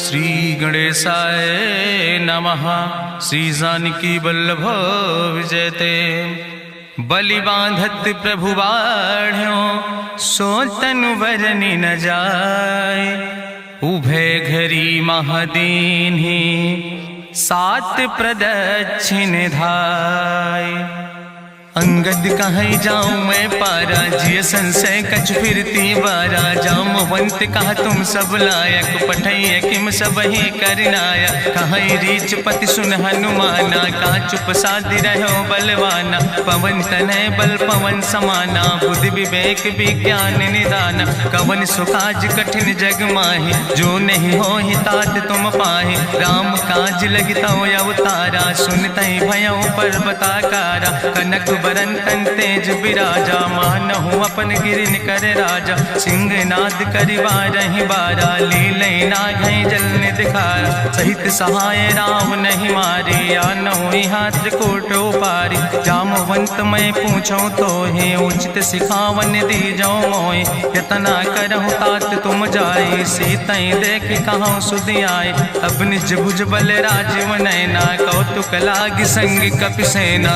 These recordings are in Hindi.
श्री गणेशाय नमः। श्री जानकी वल्लभ विजयते। बलि बांधत प्रभु बाढ़ो सो तनु बरनि न जाय। उभय घरी महादीन्हि सात प्रदक्षिण धाय। अंगद कहीं जाऊं मैं पारा जिय संशय कछ फिरती बारा। जामवंत कहा तुम सब लायक पठैय किम सब ही करनाया। कहीं रीच पति सुन हनुमाना का चुप साधि रहो बलवाना। पवन तनय बल पवन समाना बुद्धि विवेक विज्ञान निदाना। कवन सुकाज कठिन जग माहि जो नहीं हो ही तात तुम पाहि। राम काज लगता अवतारा सुनतहि भयउ पर्वताकारा। कनक बरन तन तेज बिराजा मानहु अपन गिरिन कर राजा। सिंह नाद करिवारहि बारा लीलय नाघै जल निधिखारा। सहित सहाय राम नहीं मारी आनहु यहाँ त्रिकूट उपारी। जामवंत मैं पूछूं तो हे उचित सिखावन दीजो मोय। यतना करहु तात तुम जाय सीतई देख कहूँ सुधि आए। अब निज भुज बल राजीव नैना कौतुक लाग संग कपिसेना।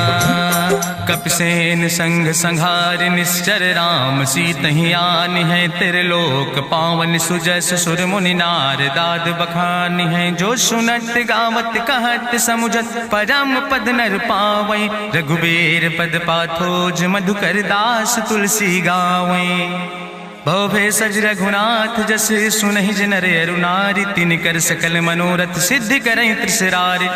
कपिसेन संग संहार निश्चर राम सीतहि आनि है त्रिलोक पावन। सुजस सुर मुनि नार दाद बखानि है। जो सुनत गावत कहत समुझत परम पद नर पावै। रघुबीर पद पाथोज मधुकर दास तुलसी गावै। भव सज रघुनाथ जस सुनहि जनर अरुनारि। तिन कर सकल मनोरथ सिद्धि करहि त्रिसरारि।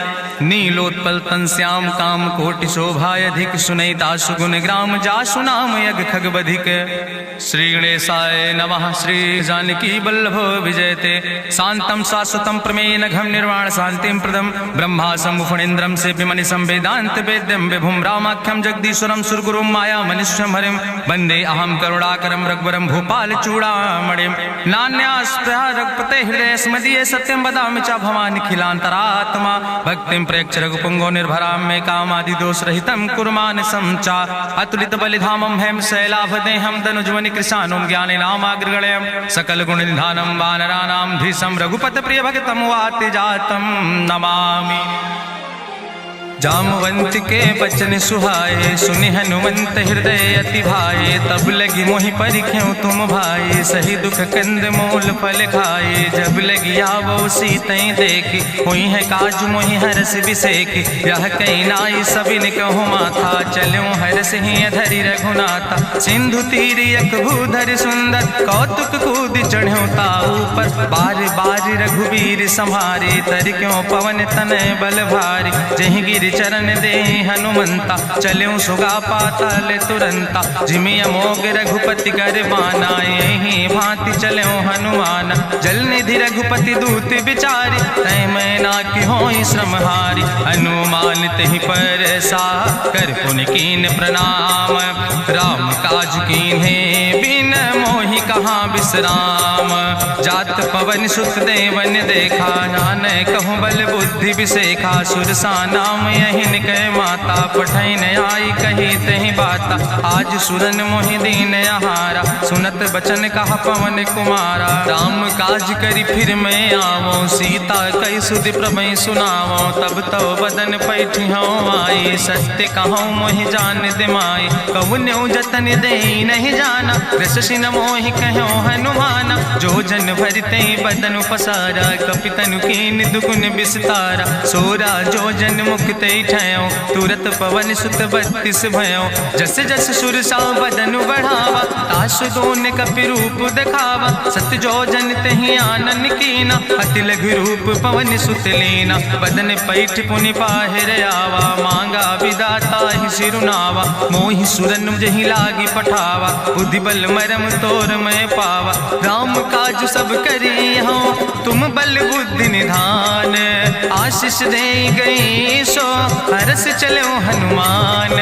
नीलोत्पल तन श्याम काम कोटि शोभा अधिक। सुनहि दासु गुण ग्राम जासु नाम यज्ञ खग बधिक। श्री गणेशाय नमः। श्री जानकी वल्लभ विजयते। शांतम शाश्वतम प्रमेय घम निर्वाण शांतिम प्रदम। ब्रह्मा शंभु फणीन्द्रम सेव्य मनिषं वेदांत वेद्यम विभुम रामाख्यम जगदीश्वरम सुरगुरुम माया मनिष्यम हरिम। वंदे अहम करुणाकरम रघुवरम भूपाल चूड़ामणिम। नान्यास्पृहा रघुपते हृदय स्मदीये सत्यम वदामि च भवानि खिलांतरात्मा। भक्तिम प्रयच्छ रघुपुंगो निर्भराम मे कामादि दोष रहितम कुर्मान् समचा। अतुलित बलिधामम हेम शैलाभदेहम दनुजवनि कृशानुम ज्ञाने नामाग्रगणयम। सकल गुण निधानम वानराणाम धीशम रघुपत प्रिय भक्तम वाति जातम नमामि। जामवंत के बचन सुहाए सुनि हनुमंत हृदय अति भाए। तब लगी मोहि परिख्यों तुम भाई सही दुख कंद मूल फल खाए। जब लगी आवो सीतई देखी हुई है काज मोहि हरस बिसेकी। यह कहीं नाई सबिन कहूँ माथा चलो हरस ही धरि रघुनाथा। सिंधु तीर यक भूधर सुंदर कौतुक कूद चढ़्यो ताऊ पर। बार बार रघुबीर संहारे तर क्यों पवन तनय बल भारी। जहि गिर चरण दे हनुमंता चल्यों सुगा पाताल तुरंता। जिमि अमोघ रघुपति कर बाना यही भांति चल्यों हनुमाना। जल निधि रघुपति दूत बिचारी तय मैं ना कि होई श्रम हारी। हनुमान तहि पर सा कर पुनि कीन प्रणाम। राम काज कीन्हे बिन मोहि कहाँ विश्राम। जात पवन सुत देवन देखा नानक कहूँ बल बुद्धि विसेखा। सुरसा नाम यही कह माता पठैन आई कही तही बाता। आज सुरन मोहि दीन आहारा सुनत बचन कहा पवन कुमारा। राम काज करी फिर मैं आवो सीता कई सुधि प्रभु सुनावो। तब तो बदन पैठी हूँ आई सत्य कहूँ मोहि जान दिमाई। कहुन्यु जतन दे नहीं जाना रसिन मोहि कहो हनुमाना। जो जन भरते बदन पसारा कपितनु कीन दुगुन विस्तारा। सोरा जो जन मुक्त ठयो तुरत पवन सुत 32 भयो। जस जस सुरसा बदन बढ़ावा तासु दोन कपि रूप दिखावा। सत जो जन तहि आनन कीना अति लघु रूप पवन सुत लीना। बदन पैठ पुनि पाहिर आवा मांगा विदाता ही सिरुनावा। मोहि सुरन जहि लागी पठावा बुद्धि बल मरम तोर मैं पावा। राम काज सब करी हूँ तुम बल बुद्धि निधान। आशीष दे गई सो हरस चलो हनुमान।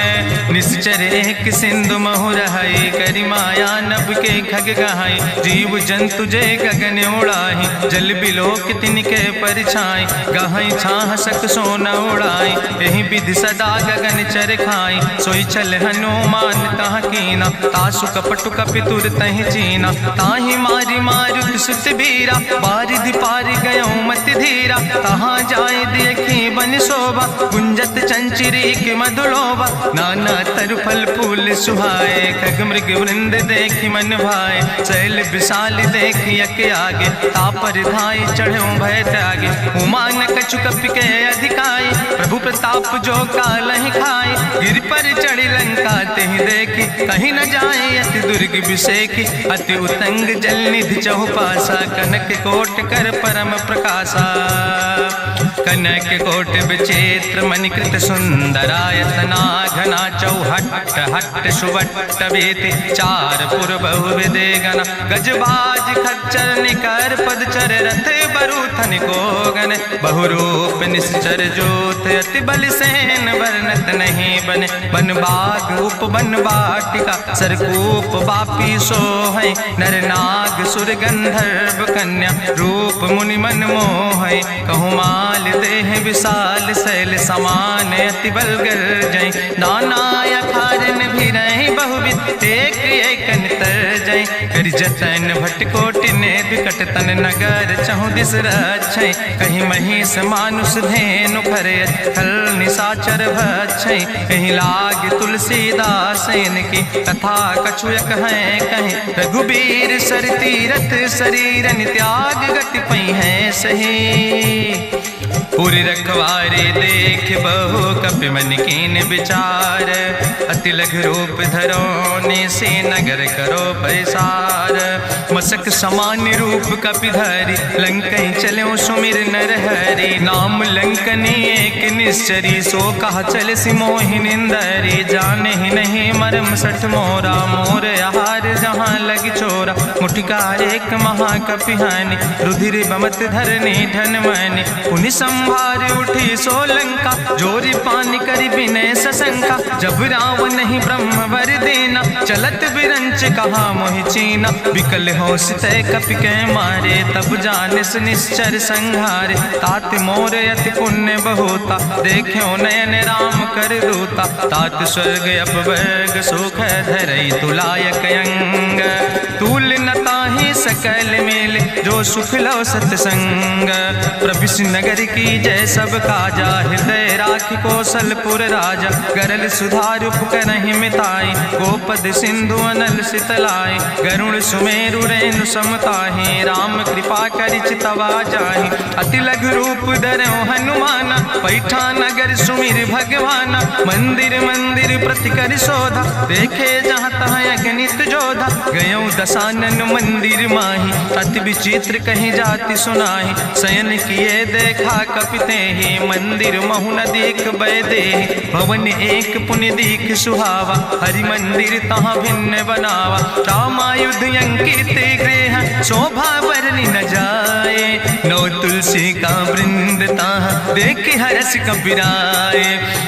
निश्चर एक सिंधु महु रहाई करी माया नभ के खग गहाई। जीव जंतु जय गगन उड़ाही जल बिलोक तिनके परिछाई। गहाई छाह सक सोन उड़ाई यही विधि सदा गगन चर खाई। सोई चल हनुमान तह कीना तासु कपटु कपितुर तहि चीना। ताहि मारी मारुत सुत बीरा, बारिधि पार गयो मत धीरा। कहाँ जाए देखी बन शोभा, गुंजत चंचरी के मधुलोभा। नाना तरु फल फूल सुहाए, खग मृग वृंद देखी मन भाए। शैल विशाल देखी यके आगे, तापर धाई चढ़ो भय त्यागे। उमान कछु कपि के अधिकाई, प्रभु प्रताप जो कालहि खाई। गिर पर चढ़ी लंका तेहि देखी, कहीं न जाए अति दुर्ग विषेखी। अति उतंग जल निधि चहुपासा, कनक कोट कर परम प्रकाशा। कनक कोट विचित्र मणिकृत सुंदरायतना, घना चौहट्ट हट्ट सुवट्ट वेति। चार पुर बहुविधे गण, गजबाज खच्चर निकर पदचर। रथ बरूथन को गण, बहुरूप निश्चर जोत। अति बल सेन वर्णत नहीं बने, बन बाग उपवन वाटिका। सरकूप बापी सोहै, नर नाग सुर गंधर्व कन्या। रूप मुनि मन मोहै, कहूँ माल देह विशाल। शैल समान अति बल गर्जै, नाना अखारन भी रही बहुविध। एक एक अंतर जय, कर जतन भट्ट कोटि ने बिकट तन नगर। चहु दिस रक्षै, कहीं महिष मानुष धेनु खरे। खल निशाचर भक्षै, कहीं लाग तुलसीदास इनकी। कथा कछुयक है कहीं, रघुबीर सर तीरथ शरीरन त्याग। गति पई है सही, पूरी रखवारे देख बहु कपि मन कीन विचार। अति लघु रूप धरो से नगर करो पैसार। मसक समान रूप कपि धरि, लंकई चलो सुमिर नर हरि। नाम लंकनी एक निश्चरी, सो कहा चल सिमोहि निंदरी। जाने ही नहीं मरम सठ मोरा, मोर आहार जहाँ लग चोरा। मुठिका एक महाकपि हानि, रुधिर बमत धरनी धन मनि। पुनि संभार उठी सोलंका, जोरी पानी करी विनय सशंका। जब रावण नहीं ब्रह्म वर देना, चलत बिरंच कहा मोहि चीना। विकल हो सितय कपि के मारे, तब जानिस निश्चर संहारे। तात मोर अति पुण्य बहुता, देखो नयन राम कर दूता। तात स्वर्ग अपवर्ग सुख धरई, तुलायक अंग। तूल न ताहि सकल मेल, जो सुख लो सतसंग। प्रविश नगर की जय सब काजा, हृदय राखि कौशलपुर राजा। गरल सुधार उपकरहि मिताई, गोपद सिंधु अनल सितलाई। गरुण सुमेरु रेणु समताहि, राम कृपा करि चितवा जाहि। अति लघु रूप धरौ हनुमाना, पैठा नगर सुमिर भगवाना। मंदिर मंदिर प्रति कर शोधा, देखे जहाँ तहाँ अगणित जोधा। गयो दशानन मंदिर माही, अति विचित्र कहीं जाति सुनाही। शयन किए देखा कपिते ही, मंदिर महु न देख बैदे। भवन एक पुण्य दीख सुहावा, हरि मंदिर तहाँ भिन्न बनावा। रामायुध अंकित गृह, शोभा बरनी न जाए। नौ तुलसी का वृंद तहाँ, देख हरस कबीराए।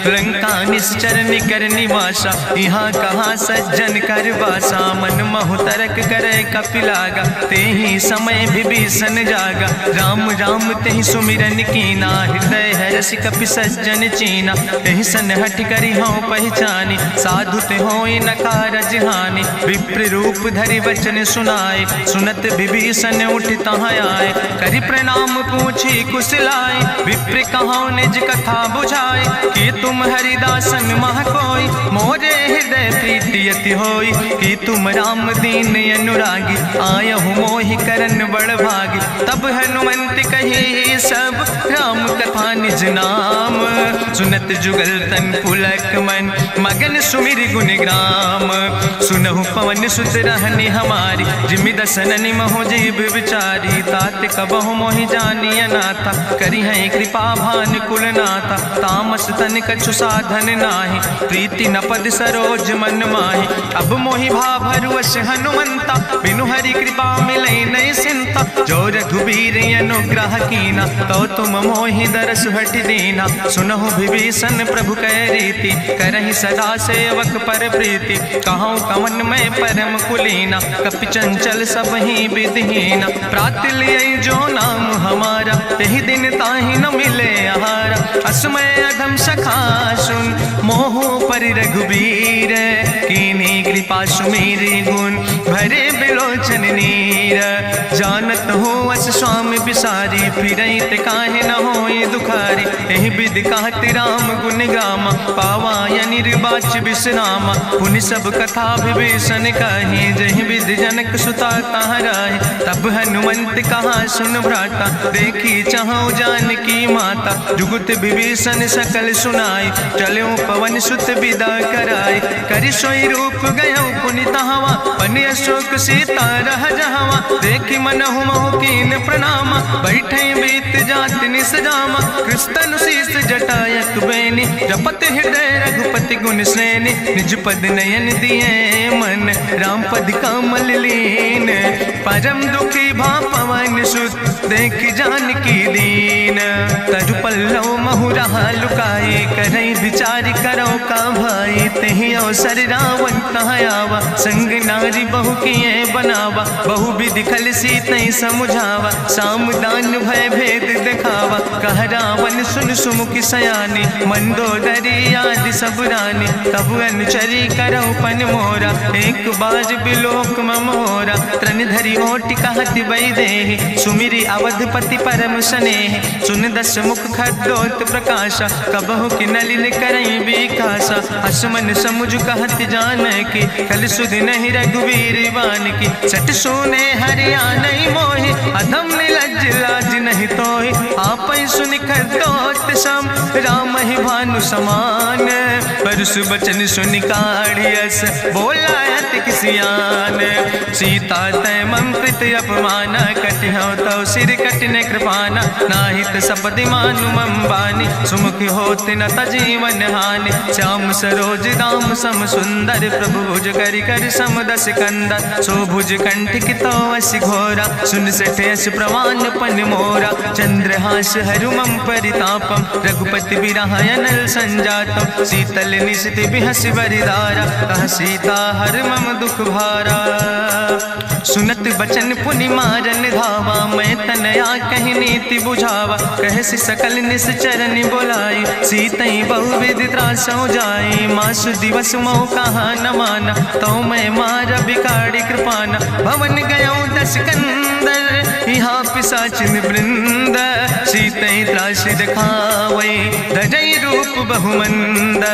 लंका निश्चर निकर निवासा, यहाँ कहाँ सज्जन कर वासा। मन महु तरक करे कपिलागा, तेहि समय विभीषण जागा। राम राम तेहि सुमिरन कीना, हृदय हरसि कपि सज्जन चीना। तेहि सन हठ करि हौ पहचानी, साधु ते होई न कारज हानि। विप्र रूप धरि वचन सुनाए, सुनत विभीषण उठ तहाँ आए। करि प्रणाम पूछी कुशलाए, विप्र कहौ निज कथा बुझाए। कि तुम हरिदासन मह कोई, मोरे हृदय प्रीति अति होई। कि तुम राम दीन अनुरागी, आयहु मोहि करन बड़ भागी। तब हनुमंत कही सब, राम कथा निज नाम। सुनत जुगल तन पुलक मन, मगन सुमिर गुण ग्राम। सुनहु पवन सुत रहनी हमारी, जिमि दसननि महु जीव विचारी। तात कबहु मोहि जानी अनाथा, करि हैं कृपा भान कुल नाथा। तामस तन कछु साधन नाही, प्रीति न पद सरोज मन माही। अब मोहि भाभरुवश हनुमंता, बिनु हरि कृपा मिलै नहीं सिंता। जो रघुबीर अनुग्रह कीना, तो तुम मोहि दरस हट दीना। सुनहु विभीषण प्रभु कै रीति, करहि सदा सेवक पर प्रीति। कहूँ कवन में परम कुलीना, कपि चंचल सब ही विधिहीना। प्रात लियै जो नाम हमारा, तेहि दिन ताहि न मिले आहारा। असमय अधम सखा सुन मोहो पर रघुबीर, कीन्ही कृपा सुमेरि गुण भरे बिलोचन नीर। जानत हो अस स्वामी बिसारी, फिरहि ते काहे न होई दुखारी। एहि विधि कहत राम गुण गामा, पावा या निर्वाच विश्रामा। पुनि सब कथा विभीषण कही, जहि विधि जनक सुता कहाँ राहि। तब हनुमंत कहा सुन भ्राता, देखी चाहु जानकी माता। जुगुत विभीषण सकल सुनाई, चलो पवन सुत विदा कराई। करि सोई रूप गयो पुनि तहवा, बनि अशोक सीता रह जहवा। देखी मनहु मोह कीन प्रणामा, बैठे बीत जात निस जामा। कृष्ण शीस जटायक बेनी, जपत हृदय रघुपति गुण श्रेणी। निज पद नयन दिए मन, राम पद कमल लीन। परम दुखी भा पवन सुत, देख जानकी दीन। तरु पल्लव महु रहा लुकाई, करई विचार करो का भाई। तेहि अवसर रावण तहाँ आवा, संग नारी बहु किए बनावा। बहु विधि खल सीतहि समुझावा, साम दान भय भेद दिखावा। कह रावण सुन सुमुखि सयानी, मंदोदरी आदि सब रानी। तब अनुचरी करौ पन मोरा, एक बाज बिलोक ममोरा। तृण धरि ओटि कहत वैदेही, सुमिरि अवधपति परम स्नेह। सुन दस मुख खद्योत प्रकाशा, कबहु कि नलिन करई विकासा। असमन समुझ कहत जानकी, कल सुधि नहीं रघुवीर बान की। सट सुने हरिया नहीं मोहि, अधम निलज्ज लाज नहीं तोहि। आपै सुनि खद्योत सम, राम ही भानु समान। परसु बचन सुनि काढ़ियस, बोला अति किसियान। सीता तै मम कृत अपमाना, कटिहौ तौ सिर कटिन कृपाना। नाहित सपदि मानु मम बानी, सुमुख होत न तजीवन हानि। श्याम सरोज दाम सम सुंदर, प्रभु भुज करि कर सम दस कंदर। सो भुज कंठ की तो अस घोरा, सुन सठे अस प्रमाण पन मोरा। चंद्रहास हरु मम परितापम, रघुपति बिरहायनल संजातम। शीतल निशिति बिहसि बरिदारा, कह सीता हर मम दुख भारा। सुनत बचन पुनि मारन धावा, मैं तनया कहि नीति बुझावा। कहसि सकल निश्चरनि बोलाई, सीतहि बहुविधि त्रासौ जाई। मासु दिवस मोह कहा न माना, तो मैं मार बिकाड़ी कृपाना। भवन गयौ दस कंदर, यहाँ पिशाचिन वृंद। सीतहि त्रास दिखावै, धजै रूप बहुमंद।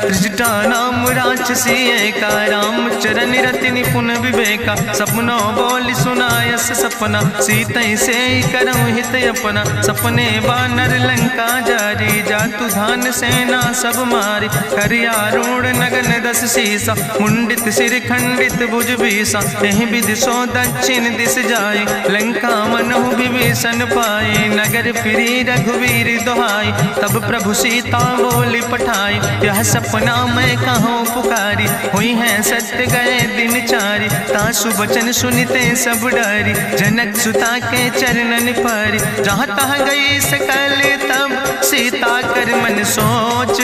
त्रिजटा नाम राक्षसी एका, राम चरण रति निपुण विवेका। सपनो बोल सुनायस सपना, सीतहि से करऊँ हित अपना। सपने बानर लंका जारी, जातु धान सेना सब मारी। करियारूढ़ नगन दस सीसा, मुंडित सिर खंडित भुज बीसा। एहि विधि सो दक्षिण दिस जाई, लंका मनहु विभीषण पाई। नगर फिरी रघुवीर दोहाई, तब प्रभु सीता बोली पठाई। यह सपना मैं कहूँ पुकारी, हुई है सत्य गए दिन चारी। तासु वचन सुनिते सब डरी, जनक सुता के चरणन परी। जहाँ तहाँ गई सकल तब सीता कर मन सोच।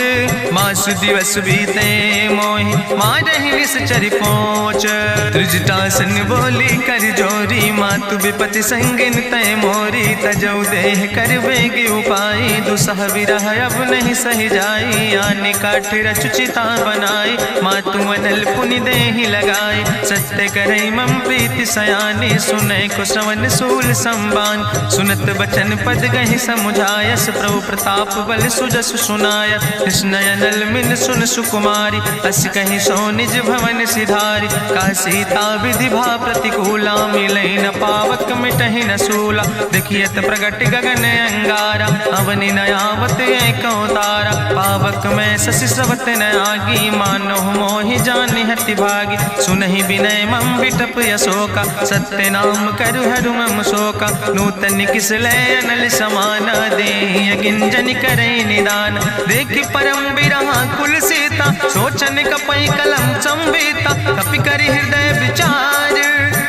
मासु दिवस बीते मोहि, मारहि निश्चर पहुँच। त्रिजटासन बोली कर जोरी, मातु विपति संगिन तय मोरी। तजौ देह कर बेग उपाय, दुसह विरह अब नहीं सही जाई। आने काठ रचुचिता बनाई, मातु अनल पुनि देहि लगाई। सत्य करई मम प्रीति सयानी, सुनै को श्रवण सूल संबान। सुनत बचन पद गहि समुझायस, प्रभु प्रताप बल सुजस सुनाय। कृष्णयनल मिल सुन सुकुमारी, अस कहि सो निज भवन सिधारी। का सीता विधि भा प्रतिकूला, मिलै न पावक मिटहि न सूला। देखियत प्रगट गगन अंगारा, अवनि न आवत एको तारा। पावक में शशि स्रवत न आगी, मानो मोहि जानि हति भागी। सुनहि विनय मम विटप यशोका, सत्य नाम करु हरु मम शोका। नूतन किस लय अनल समाना, देहि गिंजन करई निदान। देखि परम बिरहा कुल सीता, सोचन कपई कलम संवेता। कपि करि हृदय विचार,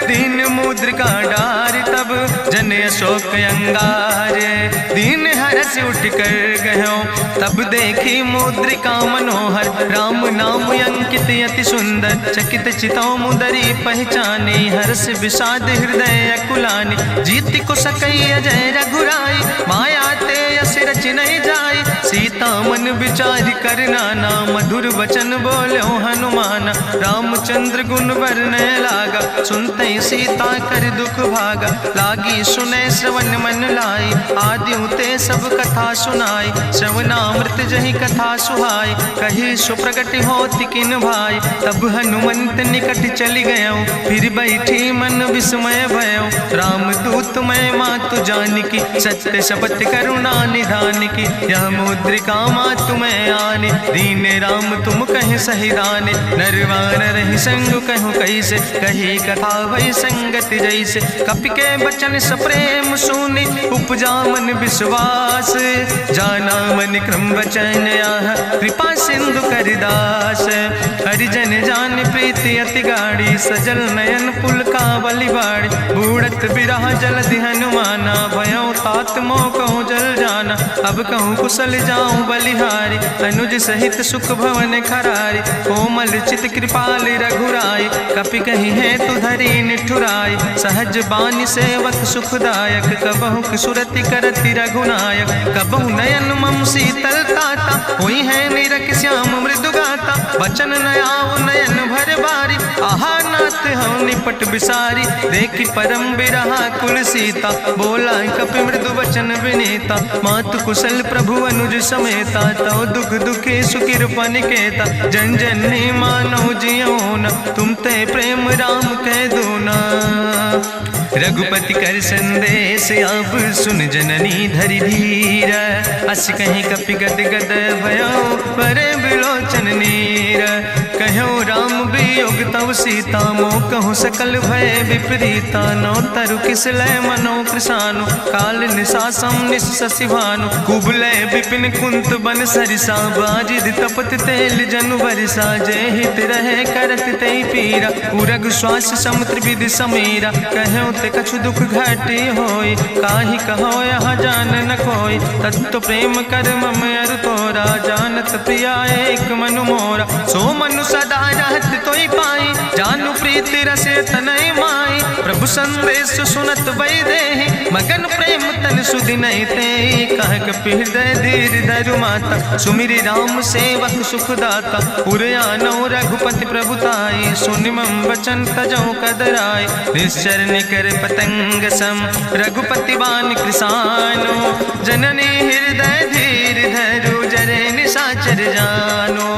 दीन मुद्रिका डार। तब जन अशोक अंगार। दीन हरस उठ कर गयो तब देखी मुद्रिका मनोहर, राम नाम अंकित अति सुंदर। चकित चितौ मुदरी पहचानी, हर्ष विषाद हृदय अकुलानी। जीत को सकई अजय रघुराई, माया ते यस रच नहीं जाई। सीता मन विचार कर नाना, मधुर वचन बोलो हनुमान। रामचंद्र गुण वर्णय लागा, सुनते सीता कर दुख भागा। लागी सुने श्रवण मन लाई, आदि उते सब कथा सुनाई। श्रवणामृत जहि कथा सुहाई, कही सुप्रगट होति किन भाई। तब हनुमंत निकट चली गयो, फिर बैठी मन विस्मय भयो। राम दूत मैं मातु जानकी, सत्य शपथ करुणा निधान की। यह मुद्रिका मातु मैं आने, दीन राम तुम कहे सही दाने। नरवान रही संग कहूँ कैसे, कही कथा वही संगत जैसे। कपि के बचन सप्रेम सुनी, उपजा मन विश्वास। जाना मन क्रम वचन आह, कृपा सिंधु करिदास। हरिजन जान प्रीति अति गाड़ी, सजल नयन पुलकावली बाड़ी। बूढ़त बिरह जलधि हनुमाना, भयो तात मोह कहूँ जल जाना। अब कहूँ कुशल जाऊँ बलिहारी, अनुज सहित सुख भवन खरारी। कोमल चित कृपाल रघुराई, कपि कही है तु धरी निठुराई। सहज बानी सेवक सुखदायक, कबहु सुरति करति रघुनायक। कबहु नयन मम शीतल ताता, हुई है निरख श्याम मृदु गाता। बचन नयाव नयन भर बारी, आहा नाथ हम निपट बिसारी। देखी परम बिरहा कुल सीता, बोला कपि मृदु वचन विनीता। मातु कुशल प्रभु अनुज समेता, तव दुख दुखे सुकृपा निकेता। जन जननी मानव जियो न, तुम ते प्रेम राम कह दो ना। रघुपति कर संदेश अब सुन जननी धरि धीर। अस कहीं कपि गद गद भयो, परे बिलोचन नीर। कहो राम वियोग तव सीता, मोह कहूँ सकल भय विपरीता। नौ तरु किस लय मनो कृशानु, काल निशासम निशि भानु। कुबलय विपिन कुंत बन सरिसा, बाजिद तपत तेल जनु बरिसा। जय हित रहे करत ते पीरा, उरग श्वास समुद्र विधि समीरा। कहो ते कछु दुख घाटी होई, काहि कहो यहाँ जान न कोई। तत्व प्रेम कर मम अरु तोरा, जानत प्रिया एक मनु मोरा। सो मनु सदा रहत तोई पाई, जानु प्रीति रसे तनय माई। प्रभु संदेश सुनत वै देहि, मगन प्रेम तन सुधि नहीं ते। कह कपि हृदय धीर धरु माता, सुमिरि राम सेवक सुख दाता। उरयानो रघुपति प्रभुताई, सुनि मम वचन तजौ कदराई। निश्चर निकर पतंग सम, रघुपति बान कृसानो। जननी हृदय धीर धरु, जरे निशाचर जानो।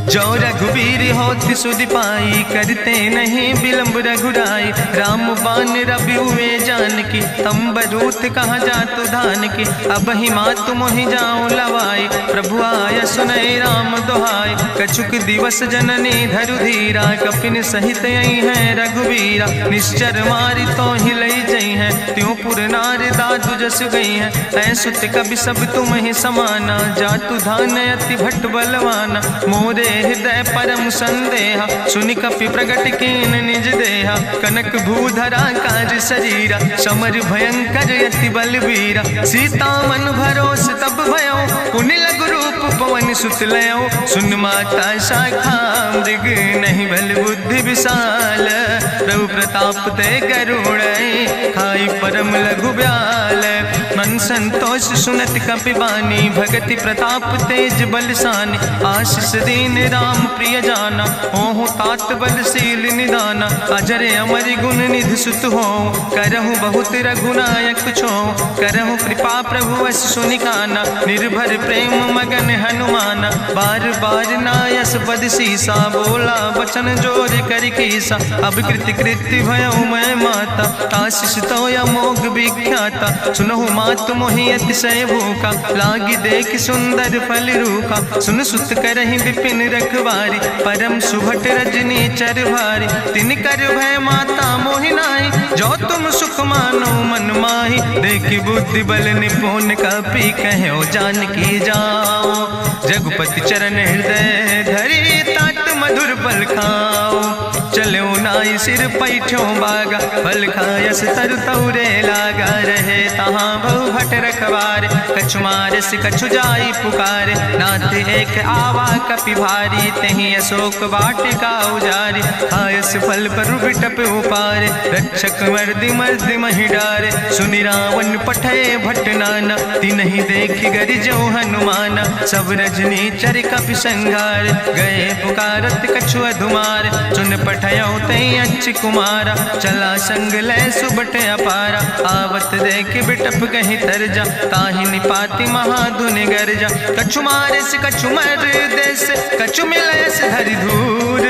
जो रघुवीर होति सुधि पाई, करते नहीं विलंब रघुराई। राम बान रवि हुए जानकी, तंबरूत कहाँ जातु धान की। अब ही मातु मोहि जाऊँ लवाई, प्रभु आय सुनय राम दुहाई। कछुक दिवस जननी धरु धीरा, कपिन सहित यही है रघुवीरा। निश्चर मारी तो ही लई जई है, त्यों पुर नार दादु जस गई है। ऐसुत कवि सब तुम ही समाना, जातु धान अति भट्ट बलवाना। मोरे हृदय परम संदेहा, सुनि कपि प्रगट कीन निज देहा। कनक भूधरा काज शरीरा, समर भयंकर यति बलवीरा। सीता मन भरोस तब भयो, पुनि लघु रूप पवन सुत लयो। सुन माता शाखा मृग, नहीं बल बुद्धि विशाल। प्रभु प्रताप ते करुणै, खाई परम लघु ब्याल। मन संतोष सुनत कपि बानी, भगति प्रताप तेज बलसानी। आशीष दीन राम प्रिय जाना, ओहु तात बलशील निदाना। अजर अमर गुण निधि सुत हो, करहु बहुत रघुनायक छो। करहु कृपा प्रभु अस सुनिकाना, निर्भर प्रेम मगन हनुमाना। बार बार नायस बद सीसा, बोला वचन जोर कर कीसा। अब कृति कृति भयो मैं माता, आशीष तो अमोघ विख्याता। सुनहु मातु मोहि अतिशय भूखा, लागी देख सुंदर फल रूखा। सुन सुत करहि विपिन रखवारी, परम सुभट रजनी चर भारी। तिन कर भय माता मोहि नाहि, जो तुम सुख मानो मन माहि। देखि बुद्धि बल निपुण कपि कहो जानकी जाओ। जगुपति चरण हृदय धरि, तात मधुर बल खाओ। चलो नाई सिर पैठो बागा, फल खायस तरु तौरे लागा। रखवारे, कछु मारस कछु जाई पुकारे, नाथ एक आवा कपि भारी, तहीं अशोक वाटिका उजारी, खायस फल पर बिटप उपारे, रक्षक मर्दि मर्दि महि डारे, सुनि रावण पठे भट्ट नाना, तिन्हि देखि गरिजो हनुमाना, सब रजनी चर कपि संघार, गए पुकारत कछु अधुमार, चुन पठयो तई अच्छ कुमारा, चला संग लय सुबट अपारा, आवत देख बिटप कहीं तरजा, ताहि निपाति महाधुनि गर्जा, कछु मारस कछु मर देस, कछु मिलयस धरि धूर,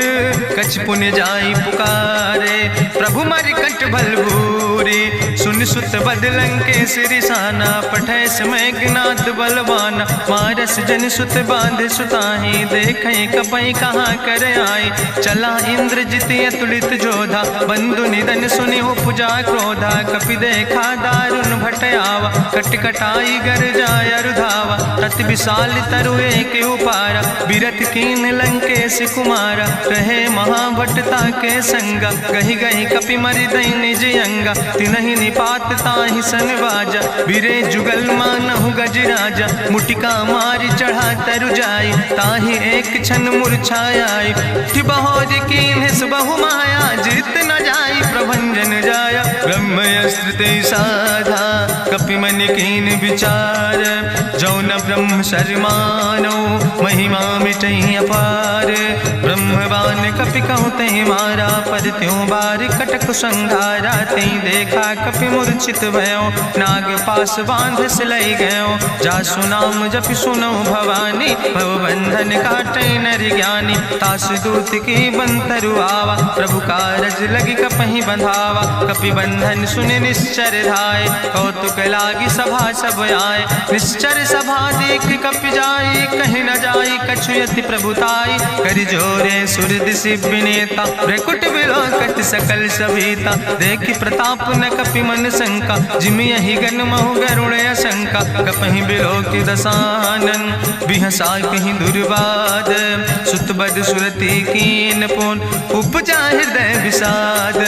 कछ पुण्य जाई पुकारे, प्रभु मरि कंठ बलभूरी, सुन सुत बदलं के सिरिसाना, पठय समय ज्ञात बलवाना, मारस जन सुत बांध सुताही, देखें कपई कहाँ कर आई, चला इंद्रजित अतुलित जोधा, बंधु निधन सुनि उपजा क्रोधा, कपि देखा दारुण भटयावा, कट कटाई गर जाय रुधावा, तत विशाल तरु एक उपारा, बिरथ कीन लंकेश कुमारा, रहे महाभट्टता के संगा, गहि गहि कपि मरि दई निज अंगा, तिनहि निपात ताहि सन बाजा, बिरे जुगल मानहु गजराजा, मुटिका मारि चढ़ा तरु जाई, ताहि एक क्षण मूर्छाई, बहोर कीन बहु माया, जीत न जाई प्रभंजन जाया, ब्रह्मस्त्र ते साधा, कपि मन कीन विचार, जो न ब्रह्म शर्मानो, महिमा मिटई अपार, ब्रह्मवान कपि कहु तहि मारा, पद त्यों बार कटक संघारा, तई देखा कपि मूर्छित भयो, नाग पास बांध सिलई गयो, जासु नाम जपि सुनो भवानी, भव बंधन काटै नर ज्ञानी, तास दूत की बंतरु आवा, प्रभु कारज लगी कपहि बंधावा, कपि बंधन सुनि निश्चर धाय, कौतुक लागी सभा सब आए, निश्चर सभा देख कपि जाई, कहीं न जाई कछु यति प्रभुताई, करि जोरे सुर दिसि विनेता, ब्रकुट विलोकत सकल सभीता, देखि प्रताप न कपि मन शंका, जिमि यहि गन महु गरुण शंका, कपहि बिलोकि दसानन, बिहसा कहीं दुर्वाद, सुत बद सुरति कीन पुन, उपजा हृदय विषाद,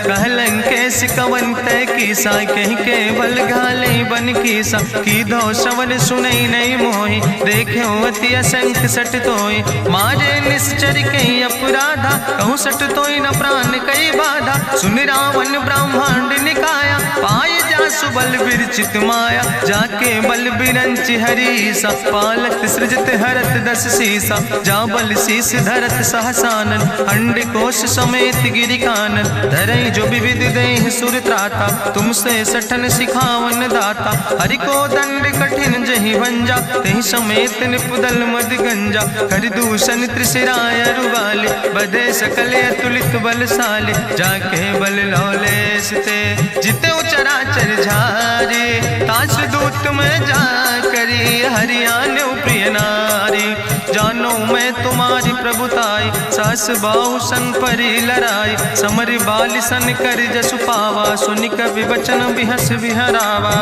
कहलन कैस कवन तय कीसा, कहीं केवल घाले बन कीसा, कीधो श्रवण सुनई नहीं मोहि, देखे अति असंख्य सट तोय, मारे निश्चर कई अपराधा, कहूँ सट तोय न प्राण कई बाधा, सुन रावण ब्रह्मांड निकाया, पाए जासु बल विरचित माया, जाके बल बिरंच हरीसा, पालक सृजत हरत दस सीसा, जा बल शीस धरत सहसानन, अंड कोश समेत गिरि कानन, धरई जो विविध देह सुर त्राता, तुमसे सठन सिखावन दाता, हरि को दंड कठिन जहि भंजा, तहि समेत निपुदल मद गंजा, कर दूषण त्रिशिराय रुवाले, बधे सकल अतुलित बलशाले, जाके बल लौलेस ते, जिते चराचर झारे, तास दूत में जा करी, हरियाण प्रिय नारी, जानो मैं तुम्हारी प्रभुताई, सास बाहु सन परी लड़ाई, समर बाल सन कर जसु पावा, सुनि कवि वचन बिहस बिहरावा,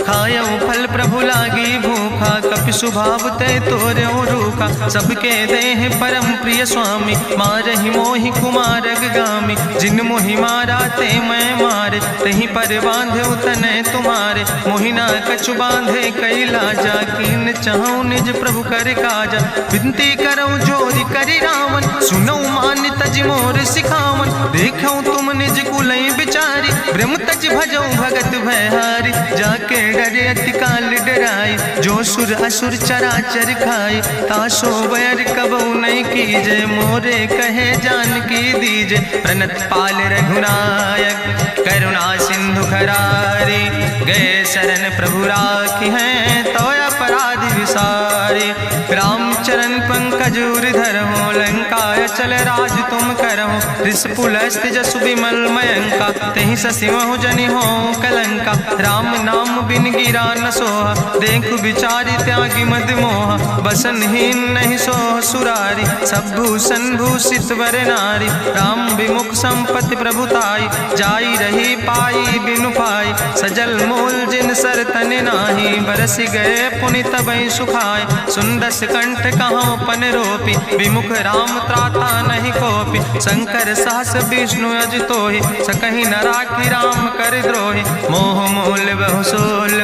खायो फल प्रभु लागी भूखा, कपि स्वभाव ते तोर्यो रूखा, सबके देह परम प्रिय स्वामी, मारहि मोहि कुमार गामी, जिन मोहि मारा ते मैं मारे, तहीं पर बांधे तने तुम्हारे, मोहिना कछु बांधे कई लाजा, कीन चाहूं निज प्रभु कर काजा, विनती करऊं जोरी करि रावण, सुनऊ मान तज मोर सिखावन, देखऊं तुम निज कुलई बिचारी, ब्रह्म तज भजऊं भगत भयहारी, जाके डरे अति काल डराई, जो सुर असुर चराचर खाई, तासो बैर कबऊ नहीं कीजे, मोरे कहे जान की दीजे, प्रणत पाल रघुनायक करुणा सिंधु खरारी, गए शरण प्रभु राखी हैं तो अपराध विसारी, रामचरण पंकज उर्धर हो, लंकाय चल राज तुम करहो, रिसपुलस्त जसु विमल मयंका, तहि ससिमहु जनि हो कलंका, राम नाम बिन गिरा न सोहा, देखु बिचारी त्यागी मद मोहा, बसनहीन नहीं सोह सुरारी, सब भूषण भूषित वर नारी, राम विमुख संपत्ति प्रभुताई, जाई रही पाई बिनु पाई, सजल मूल जिन सर तन नाही, बरस गए पुनि तबई सुखाय, सुंदस कंठ कहाँ पन रोपी, विमुख राम त्राता नहीं कोपी, शंकर सहस विष्णु अज तोहि, सकहि न राखी राम कर द्रोहि, मोह मूल बहु सोल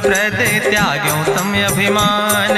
त्याग्यो तम अभिमान।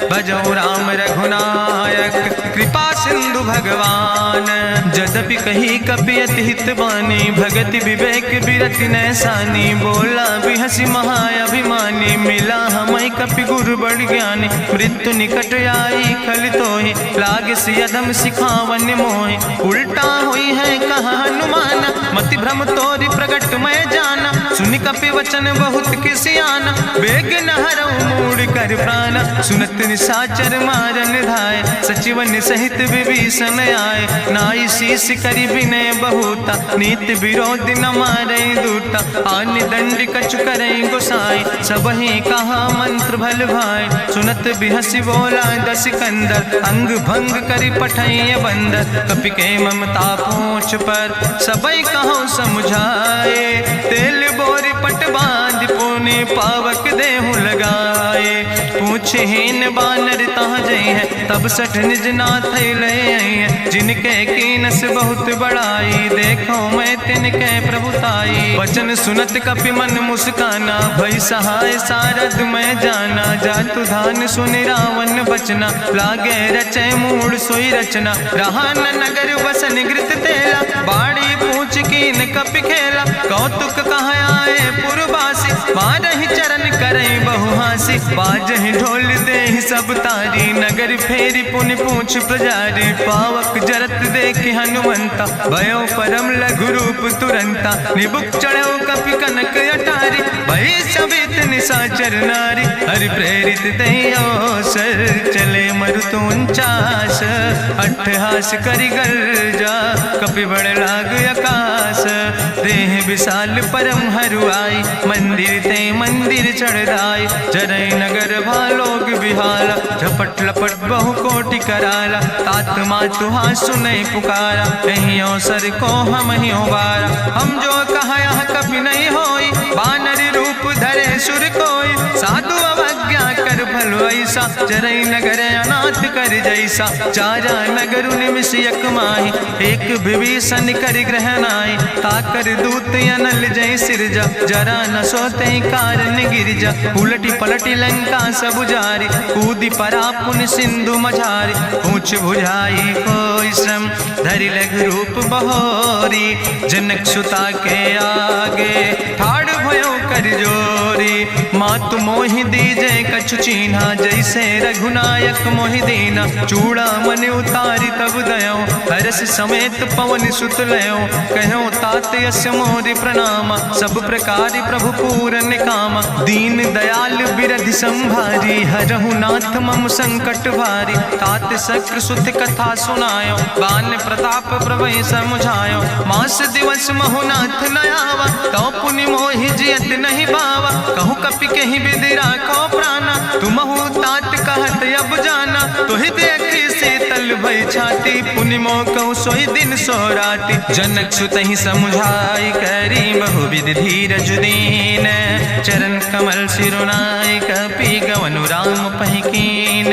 भजो राम रघुनायक कृपा सिंधु भगवान। जदपि कही कपि अति हित बानी, भगति विवेक बिरति नैसानी। बोला बिहसी महाअभिमानी, मिला हमें कपि गुरु बड़ ज्ञानी। मृत्यु निकट आई खल तोहि, लागे सियदम सिखावन मोहि। उल्टा हुई है कहा हनुमान, मति भ्रम तोरि प्रगट मैं जाना। सुनि कपि वचन बहुत किसियाना, बेग न हरऊ मूढ़ कर प्राण। सुनत निशाचर मारन धाय, सचिवन सहित विभीषण आए। नाई शीस करि विनय बहुता, नीति विरोध न मारै दूता। आनि दंड कछु करै गोसाई, सबहि कहा मंत्र भल भाई। सुनत बिहसी बोला दस कंदर, अंग भंग करि पठैय बंदर। कपि के ममता पूछ पर, सबई कहो समझाए। तेल बोरी पट बांध पुनि, पावक देहु लगाए। पूछहीन बानर तहाँ जई है, तब सठ निज नाथ ले आई है। जिनके कीनस बहुत बड़ाई, देखो मैं तिनके प्रभुताई। वचन सुनत कपि मन मुस्काना, भई सहाय सारद मैं जाना। जातु धान सुनि रावण बचना, लागे रचे मूढ़ सोई रचना। रहा न नगर बसन घृत तेला, बाड़ी पूछ कीन कपि खेला। कौतुक कहाँ आए पुरवासी, मारहि चरण करई बहुहासी। बाजहि ढोल देहि सब तारी, नगर फेरी पुनि पूछ प्रजारी। पावक जरत देखि हनुमंता, भयो परम लघु रूप तुरंता। निबुक चढ़ो कपि कनक अटारी, भई सवित निशाचर नारी। हरि प्रेरित दई अवसर, चले मरुत 49। अट्ठहास करि गर्जा, कपि बड़ लाग आकाश। देह विशाल परम हरुआई, मंदिर ते मंदिर चढ़ाई। जरै नगर भालोग बिहाला, झपट लपट बहु कोटि कराला। तात मातुहा सुनै पुकारा, कहीं अवसर को हम ही बारा। हम जो कहा यह कपि नहीं होई, बानर रूप धरे सुर कोई। साधु अवज्ञा कर भल ऐसा, जरै नगर अनाथ कर जैसा। चारा नगर निमिष यक माही, एक विभीषण कर ग्रह नाई। ताकर दूत अनल जय सिरजा, जरा न सोते कारण गिरजा। उलटी पलटी लंका सब जारी, कूदी परा पुन सिंधु मझारी। पूछ बुझाई कोई श्रम, धरि लघु रूप बहोरी। जनक सुता के आगे, ठाड़ भयो कर जोरी। मातु मोहि दीजे कछु चीन्हा, जैसे रघुनायक मोहि दीना। चूड़ा मन उतारी तब दयो, हरस समेत पवन सुत लयो। कहो तात यस मोरि प्रणामा, सब प्रकार प्रभु पूरन कामा। दीन दयाल बिरधि संभारी, हरहु नाथ मम संकट भारी। तात शक्र सुत कथा सुनायो, बान प्रताप प्रभय समुझायो। मास दिवस महु नाथ न आवा, तो पुनि मोहि जियत नहीं बावा। कहु कपि कहि विधि राखो प्राणा, तुमहु तात कहत अब जाना। तुहि देखी शीतल भई छाती, पुनि मोह कहु सोई दिन सोराती। जनक सुतहि समुझाई, करी बहु विधि धीरज दीन। चरण कमल सिरुनाई, कपि गवनु राम पहि कीन।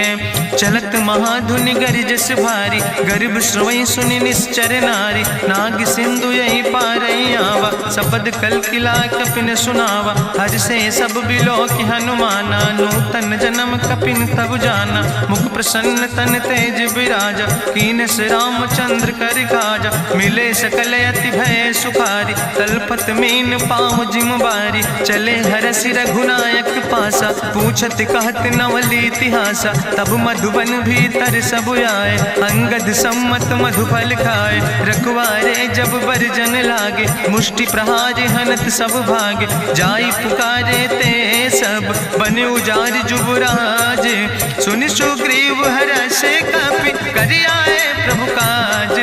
चलत महाधुनि गरिजस भारी, गर्भ श्रवई सुनि निश्चर नारी। नाग सिंधु यही पारई आवा, सबद कल किला कपिन सुनावा। हर से सब बिलो कि हनुमाना, नूतन जन्म कपिन तब जाना। मुख प्रसन्न तन तेज विराजा, कीन से रामचंद्र कर काजा। मिले सकल अति भय सुखारी, तलपत मीन पाँव जिम बारी। चले हरसि रघुनायक पासा, पूछत कहत नवल इतिहासा। तब मधुबन भीतर सब आए, अंगद सम्मत मधुफल खाए। रखवारे जब बरजन लागे, मुष्टि प्रहार हनत सब भागे। जाई पुकारे ते सब, बन उजार जुबराज। सुनि सुग्रीव हरषे कपि, करि आए प्रभु काज।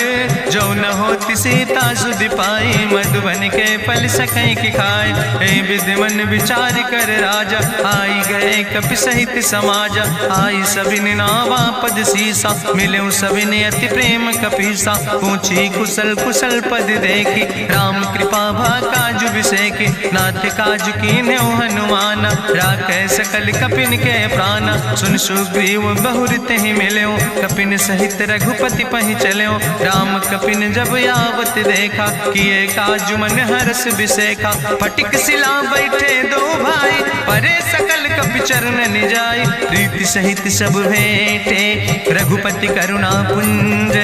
जो न होति सीता सुधि पाई, मधुबन के फल सकै कि खाए। हे विधि मन विचार कर राजा, आई गए कपि सहित समाजा। आई सबिन नावा पद सीसा, मिले सबिन अति प्रेम कपीसा। पूछी कुशल कुशल पद देखी, राम कृपा भा काज बिसेकी। नाथ काज कीन्हे हनुमाना, राखै सकल कपिन के प्राणा। सुन सुग्रीव बहुर तेहि मिल्यो, कपिन सहित रघुपति पहि चल्यो। राम कपिन जब आवत देखा, किए काज मन हरस बिसेखा। फटिक सिला बैठे दो भाई, परे सकल कपि चरण चरणन जाय। प्रीति सहित सब भेंटे रघुपति करुणा पुंज।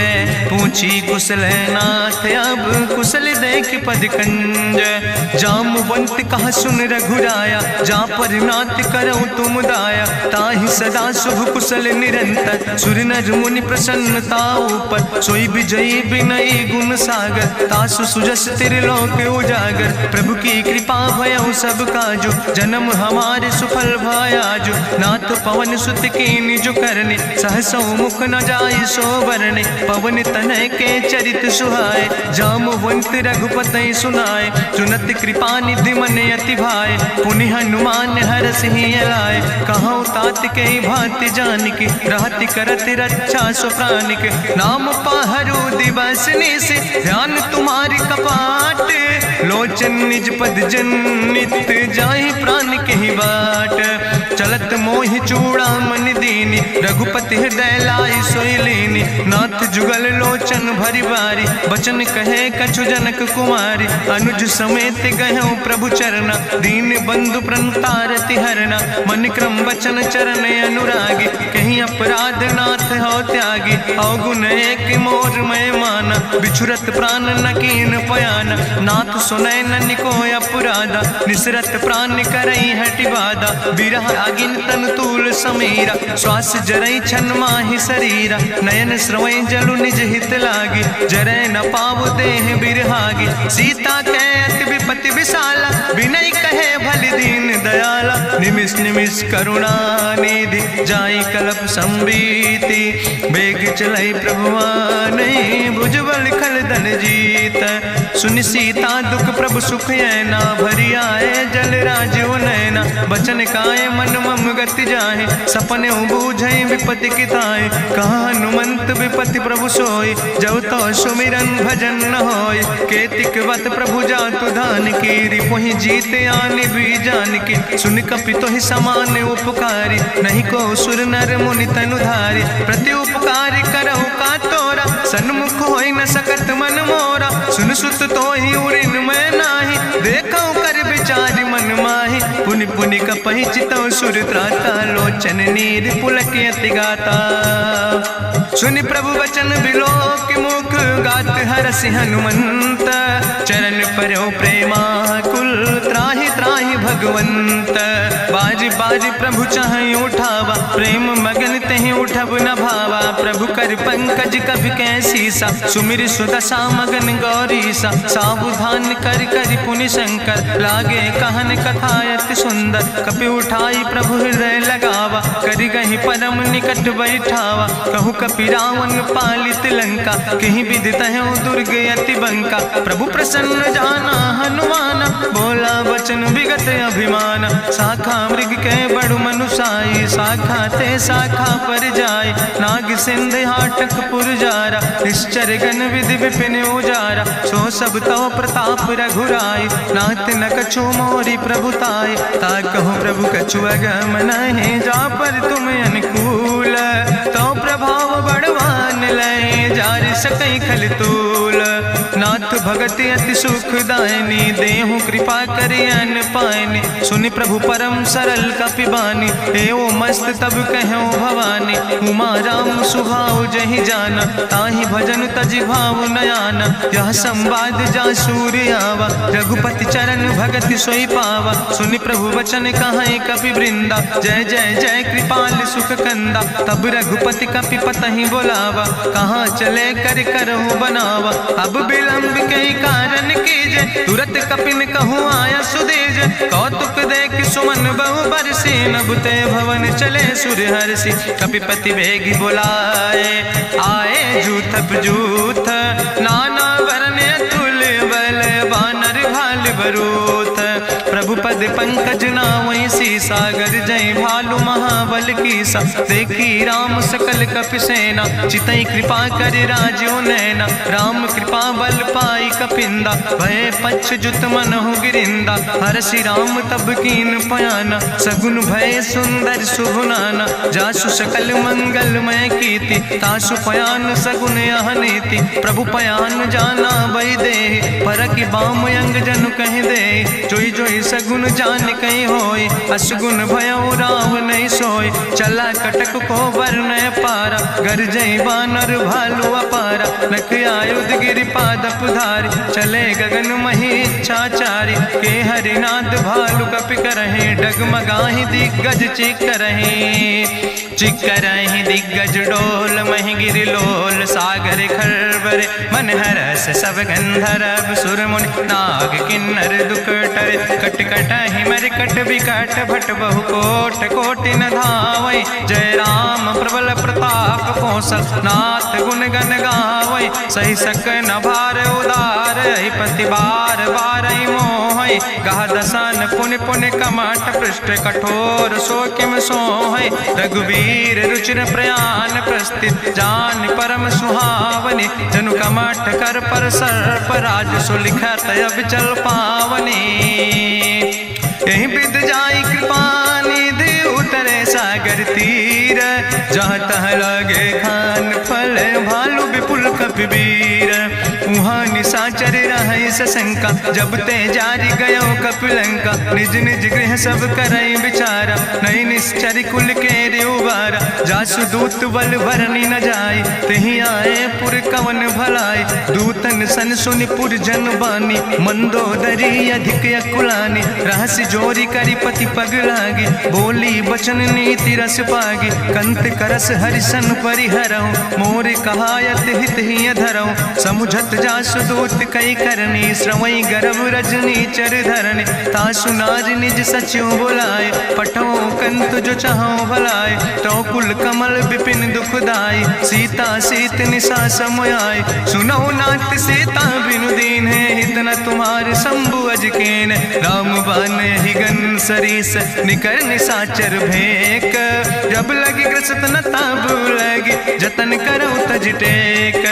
पूछी कुशल नाथ अब कुशल देख पद कंज। जामवंत कहा सुन रघुराया जा पर नाथ करो तुम दाया। ताहि सदा शुभ कुशल निरंतर सुर नर मुनि प्रसन्नता ऊपर। सोई विजयी विनयी गुण सागर तासु सुजस त्रिलोक उजागर। प्रभु की कृपा भयउ सब काजु जन्म हमारे सुफल भयाजु। नाथ पवन सुत की निज करने सहसो मुख न जाय सो बरने। पवन तनय के चरित सुहाय जामवंत रघुपति सुनाय। चुनत कृपा निधि मन अति भाय पुनि हनुमान हरषि लाय। कहौं तात के भांति जानिके रहति करत रक्षा सो प्राणिक। नाम पाहरो दिवस निस ध्यान तुम्हारी कपाट। लोचन निज पद जनित जाहि प्राण के बाट। चलत मोहि चूड़ामन दीनी रघुपति हृदय लाई सोई लीनी। नाथ जुगल लोचन भरि बारी बचन कहे कछु जनक कुमारी। अनुज समेत गहु प्रभु चरना दीन बंधु प्रणतारति हरना। मन क्रम वचन चरण अनुरागी कहीं अपराध नाथ हो त्यागी। अवगुण एक मोर मैं माना बिछुरत प्राण न कीन पयाना। नाथ सुनय नन को अपराधा निसरत प्राण करई हटि बाधा। बिरह आगिन तन तूल समीरा श्वास जरई छन माहि शरीरा। नयन श्रवै जलु निज हित लागी जरय न पाव देह बिरहागी। सीता के अति विपति विशाला विनय कहे भलि दीन दयाला। निमिष निमिष करुणा निधि जाई कलप संबीति। बेग चलई प्रभुवान भुजबल खल धन जीत। सुनि सीता दुख प्रभु सुख ऐना भरि आए जल राजो नैना। बचन काए मन मम गति जाहे सपने बूझई विपति किताए। कहा हनुमंत विपति प्रभु सोई जब तो सुमिरन भजन न होय। केतिक वत प्रभु जातु धान की रिपुहि जीत आने भी जान की। सुन कपि तोहि समान उपकारी नहीं को सुर नर मुनि तनुधारी। प्रति उपकार करहु का तोरा सन्मुख होई न सकत मन मोरा। सुन सुत तोहि उरिन मैं नाही देखौ कर विचार मन माहि। पुनि पुनि कपहि चितौ सुर त्राता लोचन नीर पुलक अति गाता। सुनि प्रभु वचन बिलोक मुख गात हरषि हनुमंत। चरण परौ प्रेमा कुल त्राहि त्राहि भगवंत। बाज बाज प्रभु चाहि उठावा प्रेम मगन तहि उठब न भावा। प्रभु कर पंकज कभी कैसीसा सुमिर सुदशा मगन गौरीसा। सावधान कर कर पुनि शंकर लागे कहन कथा अति सुंदर। कपि उठाई प्रभु हृदय लगावा करि गहि परम निकट बैठावा। कहु कपि रावण पालित लंका कहीं विधि तहु दुर्ग अति बंका। प्रभु प्रसन्न जाना हनुमाना बोला वचन विगत अभिमान। शाखा मृग के बड़ु मनुसाई शाखा ते शाखा पर जाय। नाग सिंध हाटक पुरजारा निश्चर गण विधि विपिन उजारा। सो सब तव प्रताप रघुराई नाथ न कछु मोरी प्रभुताय। ता कहु प्रभु कछु अगम नहीं जा पर तुम अनुकूल। तो प्रभाव बड़वान लय जार सकई खल तूल। नाथ भगति अति सुखदायनी देहु कृपा करि अन पायनी। सुनि प्रभु परम सरल कपिबानी एवो मस्त तब कहूँ भवानी। उमा राम सुभाव जहि जाना ताहि भजन तजि भाव नयाना। यह संवाद जा सूर्य आवा रघुपति चरण भगति सोई पावा। सुनि प्रभु वचन कहाई कपि वृंदा जय जय जय कृपाल सुख कंदा। तब रघुपति कपि पतहि बोलावा कहाँ चले कर करहु बनावा। अब विलंब कई कारण कीजे तुरत कपिन कहूँ आया सुदेज। कौतुक देख सुमन बहु बरसी नभते भवन चले सुर हर्षि। कपिपति वेगी बुलाए आए जूथप जूथ। नाना वरण तुल बल बानर भाल बरूथ। प्रभु पद पंकज नावै सीसा गरजै भालु महाबल कीसा। देखी राम सकल कपि सेना चितई कृपा कर राजो नैना। राम कृपा बल पाई कपिंदा भय पक्ष जुत मनहु गिरिंदा। हरषि राम तब कीन पयाना सगुन भय सुंदर शुभनाना। जासु सकल मंगलमय कीति तासु पयान सगुन अहनीति। प्रभु पयान जाना वै दे परकि बाम अंग जनु कह दे। जोई जोई सगुन गुण जान कहीं होय, असगुण भयउ राव नहीं सोय। चला कटक को वर्ण पारा, गरजई बानर भालू अपारा। नख आयुध गिरि पादप धारी, चले गगन मही इच्छाचारी। के हरिनाद भालू कपि करहि, डगमगाहि दिग्गज चिक करहि। चिक करहि दिग्गज डोल, महि गिरि लोल सागर खरबर। मन हरस सब गंधर्व सुर मुनि, नाग किन्नर दुख टरे। कट कटहि मरकट विकट, भट बहु कोट कोटि न धावै। जय राम प्रबल प्रताप कौशल, नाथ गुण गण गावै। सही सक न भार उदार, पति बार बार मोहै। गह दसन पुन पुन कमठ, पृष्ठ कठोर सो किम सोहै। रघुवीर रुचिर प्रयाण, प्रस्थित जान परम सुहावनी। जनु कमठ कर पर सर्प, राज सुलिखत अब चल पावनी। यही बिद जाई कृपा निधि, उतरे सागर तीर। जहाँ तह लगे खान फल, भालू विपुल कपिवीर। वहाँ निशाचर रहे सशंका, जब ते जारी गयो कपिलंका। निज निज गृह सब करई विचारा, नहीं निश्चर कुल के रेउबारा। जासु दूत बल भरनी न जाय, तही आए पुर कवन भलाई। दूतन सन सुनि पुर जन बानी, मंदोदरी अधिक अकुलानी। रहस्य जोरी करी पति पग लागी, बोली बचन नीति रस पागी। कंत करस हरिसन परिहरऊँ, मोर कहायत हित ही धरऊँ। समुझत जासु दूत कई करनी, श्रवई गर्भ रजनी चर धरनी। तासु नारी निज सचिव बुलाए, पठो कंत जो चाहो भलाए। तो कुल कमल विपिन दुखदाई, सीता सीत निशा समयाय। सुनो नाथ सीता बिनु दीन है, हित न तुम्हारे शंभु अजकेन। राम बान ही गन सरीस, निकर निशाचर भेक। जब लगी ग्रसत न ताब लगी, जतन करो तज टेक।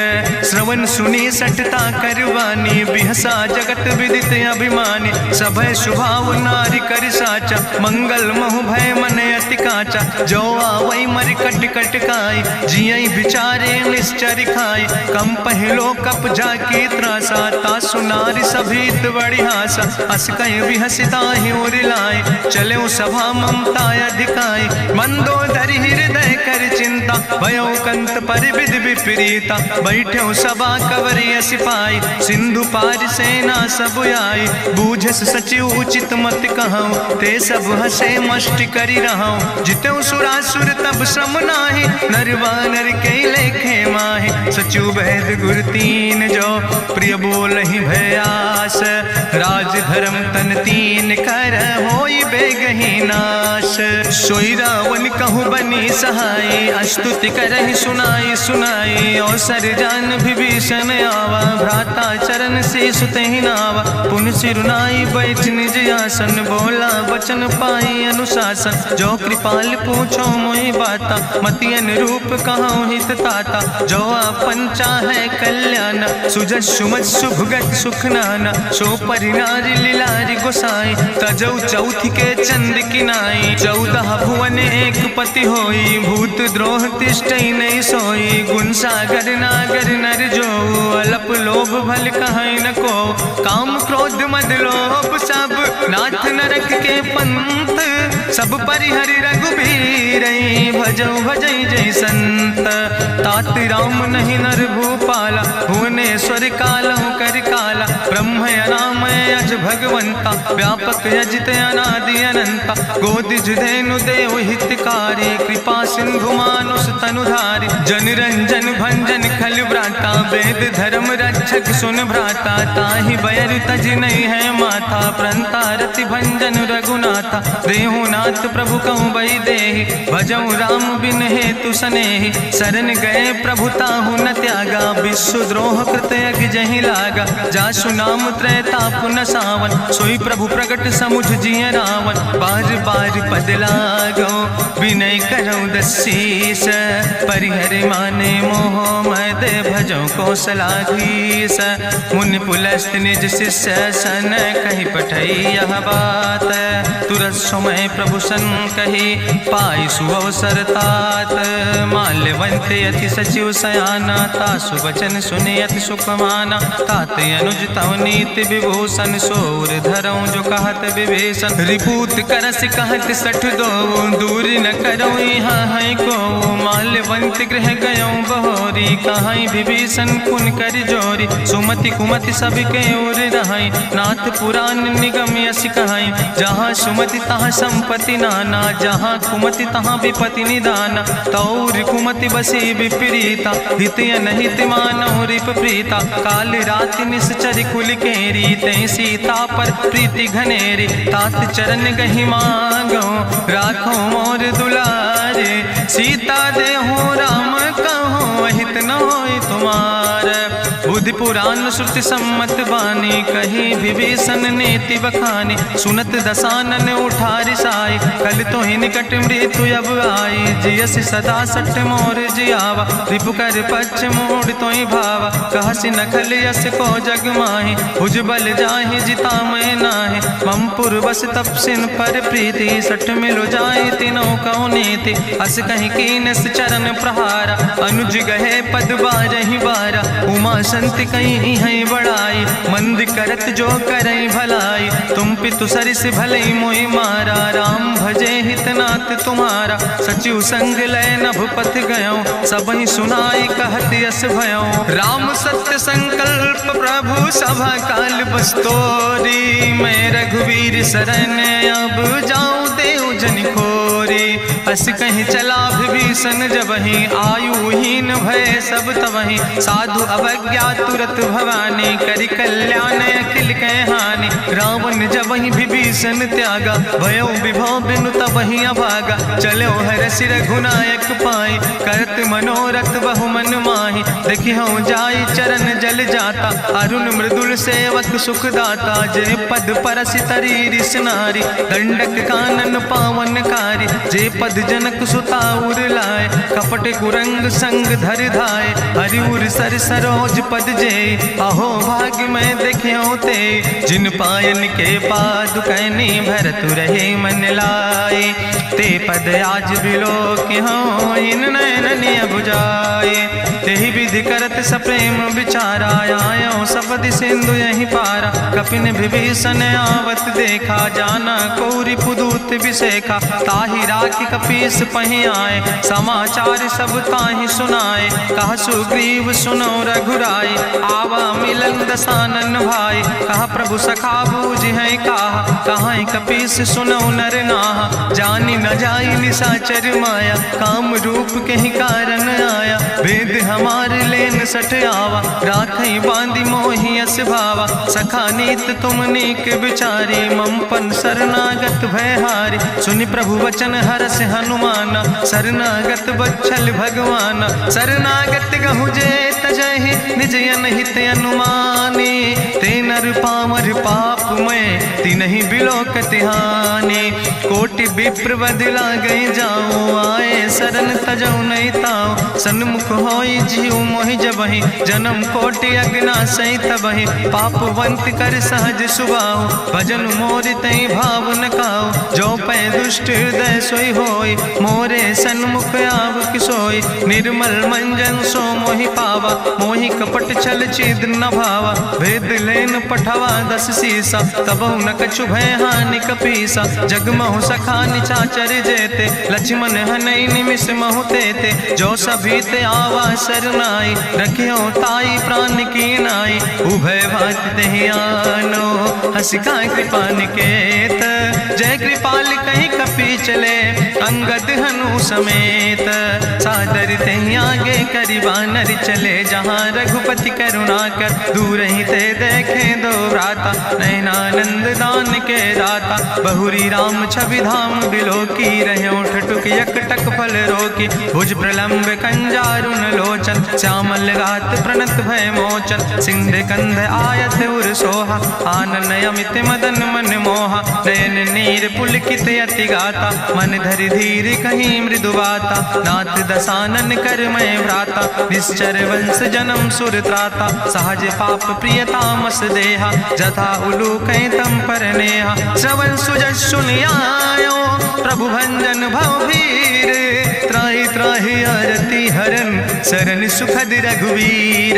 श्रवण सुनी सठता करवानी, बिहसा जगत विदित अभिमानी। सभय स्वभाव नारी कर साचा, मंगल महु भय मन अति काचा। जो आवै मर कट कट खाई, जियई बिचारे निश्चर खाई। कम पहलो कप जाकी त्रासा, तासु नारी सभीत बड़ी हासा। हस कहीं भी हसिता ही उरिलाए, चले सभा ममता अधिकाई। मंदोदरी हृदय कर चिंता, भयो कंत पर विध विपरीता। बैठो सभा कवरिय सिपाही, सिंधु पार सेना सब आई। बूझस सचिव उचित मत कहूँ, ते सब हसे मष्ट करी रहूँ। जितऊ सुरासुर तब श्रम नाही, नर वानर के लेखे माहि। सचिव वैद गुर तीन जो, प्रिय बोल ही भयास। राज धर्म तन तीन कर, होई बेगही नाश। सोई रावण कहूँ बनी सहाय, अस्तुति करहि सुनाई सुनाई। अवसर जान विभीषण आवा, भ्राता चरण से सुतहि नावा। पुन सिरुनाई बैठ निज आसन, बोला वचन पाई अनुशासन। जो कृपाल पूछो मोहि बाता, मति अनुरूप कहूँ हित ताता। जो आपन चाहे कल्याण, सुजस सुमत सुभगत सुख नाना। सो परिनारी लीलारी गोसाई, तजौ चौथी के चंद किनाई। 14 भुवन एक पति होई, भूत द्रोह तिष्ठई नहीं सोई। गुण सागर नागर नर जो, अलप लोभ भल कहीं न को। काम क्रोध मद लोभ सब, नाथ नरक के पंथ। सब परिहरि रघुबीर, भजौ भजई जय संत। तात राम नहीं नर भूपाला, भुवनेश्वर कालहु कर काला। ब्रह्म अनामय अज भगवंता, व्यापक यजित अनादि अनंता। गोदिज धेनु देव हितकारी, कृपा सिंधु मानुष तनुधारी। जन रंजन भंजन खल व्राता, वेद धर्म रक्षक सुन भ्राता। ताहि बैर तज नहीं है माथा, प्रंता रति भंजन रघुनाथा। देहु नाथ प्रभु कहूँ बई देहि, भजऊ राम बिन हेतु सनेहि। शरण गए प्रभु ताहु न त्यागा, विश्व द्रोह कृत यज्ञ जहि लागा। जासु नाम त्रैताप न सावन, सोई प्रभु प्रगट समुझ जिय रावण। बार बार पद लागो विनय करौ दसीस परिहर माने मोह मद भजो कौशलाधीश मुनि पुलस्त निज शिष्य सन कही पठई यह बात तुरत समय प्रभु सन कही पाई सुअवसर तात माल्यवंत अति सचिव सयाना तासु वचन सुने अति सुख माना तात अनुज तव नीति विभूषण सोर धरऊं जो कहत विभीषण रिपूत करस कहत सठ दो दूर न करो यहाँ है को माल्यवंत गृह गयो बहोरी कहाई विभीषण पुन कर जोरी सुमति कुमति सबके ओर रहाई नाथ पुराण निगम यश कहाई जहाँ सुमति तहाँ संपत्ति नाना जहाँ कुमति तहाँ विपति निदाना तौर कुमति बसी विपरीता हित अनहित मानव रिप प्रीता काल राति निश्चर कुल केरी तै सीता पर प्रीति घनेरी तात चरण गहि मांगो राखो मोर दुलारे सीता देहो राम कहो अहित न होय तुम्हार बुद्धि पुराण श्रुति सम्मत बानी कही विभीषण नीति बखानी सुनत दसानन उठारि साई कल तो ही निकट मृत्यु अब आई जियस सदा सट मोर जियावा रिपु कर पक्ष मोड़ तो ही भावा कहसी नखल यस को जग माही भुज बल जाहि जिता मैं नाही ममपुर बस तपसिन पर प्रीति सठ मिलो जाए तीनों कौ नीति अस कहीं कीनस चरण प्रहारा अनुज गहे पद बारहि बारा उमा संत कहीं है बड़ाई मंद करत जो करई भलाई तुम पितु सरिस भले मोहि मारा राम भजे हितनाथ तुम्हारा सचिव संग लय नभ पथ गयो सबहि सुनाई कहत यस भयो राम सत्य संकल्प प्रभु सभा काल बस्तोरी मैं रघुवीर शरण अब जाऊं देव जन खोरी अस कहीं चला विभीषण जबहि आयुहीन भय सब तबहि साधु अवज्ञा तुरत भवानी करि कल्याण अखिल कै हानि रावण जबहि विभीषण त्यागा भयो विभव बिनु तबहि अभागा चलो हरसि रघुनायक पाई करत मनोरथ बहु मन माहि देखिहु जाई चरण जल जाता अरुण मृदुल सेवक सुख दाता जे पद परसि तरी रिस नारी दंडक कानन पावन कारी जे पद जनक सुता उर लाए कपट कुरंग संग धर धाय हरिउर सर सरोज पद जे अहो भाग्य में देखियो ते जिन पायन के पादु कहनी भरत रहे मन लाए ते पद आज बिलोक हो इन नयन बुझाए तेहि विधि करत सप्रेम विचारा आयो सपदि सिंधु यही पारा कपिन विभीषण आवत देखा जाना कौरि पुदूत विशेखा ताहि राखी कपीस पहि आए समाचार सब ताहि सुनाए कहा सुग्रीव सुनो रघुराई आवा मिलन दसानन भाई कहा प्रभु सखा बूझ है कहा कपीस सुनो नर नाहा जानी न जाई निशाचर माया काम रूप के ही कारण आया वेद हमार लेन सठ आवा राखई बांधी मोहि अस भावा सखा नीत तुम नीक विचारी ममपन शरणागत भय हारी सुनि प्रभु वचन हरस हनुमाना शरणागत बच्छल भगवाना शरणागत गहु जे तजहि निज अनहित अनुमानी ते नर पामर पाप में तिनहि बिलोकत हानि कोटि विप्र बदला गई जाऊं आए शरण तजौ नहीं ताऊ सन्मुख होई जीव मोहि जबहि जन्म कोटि अग्ना सही तबहि पापवंत कर सहज सुभाऊ भजन मोर तई भाव न काऊ जो पै दुष्ट हृदय सोई होई मोरे सन्मुख आव किसोई निर्मल मंजन सो मोहि पावा मोहि कपट छल छिद न भावा भेद लेन पठवा दस सीसा तबहु न कछु भय हानि कपीसा जगमहु सखा निचाचर जेते लक्ष्मण हनई निमिष महु तेते जो सभी ते आवा सरनाई रखियो ताई प्राण की नाई उभय भात तेहि आनो हसिका कृपा निकेत जय कृपाल कहीं कपी चले अंगद हनु समेत सादर तेहि आगे करि बानर चले जहाँ रघुपति करुणा कर दूर ही ते देखे दो भ्राता नयनानंद दान के दाता बहुरी राम छवि धाम बिलोकी रह्यो ठटुक यकटक फल रोकी भुज प्रलंब कंजारुन लोचन श्यामल गात प्रणत भय मोचन सिंध कंध आयत उर सोहा आनन अमित मदन मन मोहा नयन नीर पुलकित अति गाता, मन धरि धीर कहीं मृदु बाता, नाथ दसानन कर मैं भ्राता, निश्चर वंश जन्म सुर त्राता, सहज पाप प्रिय तामस देहा, जथा उलूक तम पर नेहा, श्रवण सुजस सुनियायो प्रभु भंजन भवभीर, त्राहि त्राहि आरती हरन शरण सुखद रघुवीर,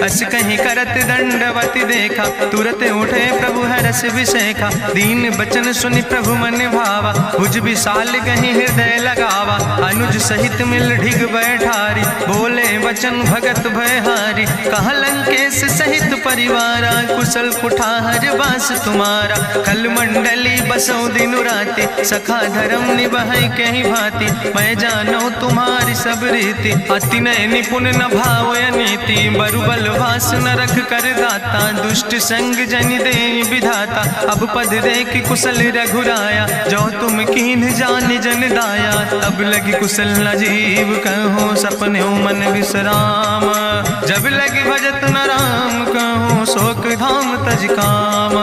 अस कहीं करत दंडवत देखा, तुरत उठे प्रभु हरस विषेखा, दीन बचन सुनि प्रभु मन भावा, भुज विशाल कहीं हृदय लगावा, अनुज सहित मिल ढिग बैठारी, बोले वचन भगत भयहारी, कहा लंकेश सहित परिवारा, कुशल कुठार वास तुम्हारा, कल मंडली बसो दिनु राति, सखा धर्म निभाई कहीं भांति, मैं जानो तुम्हारी सब रीति, अति नय निपुण न भाव नीति, बरुबल वास न रख कर दाता, दुष्ट संग जन दे विधाता, अब पद देख कुशल रघुराया, जो तुम कीन जान जन दाया, तब लगी कुशल न जीव कहो, सपने मन विश्राम, जब लगी भजत न राम कहो, शोक धाम तज काम,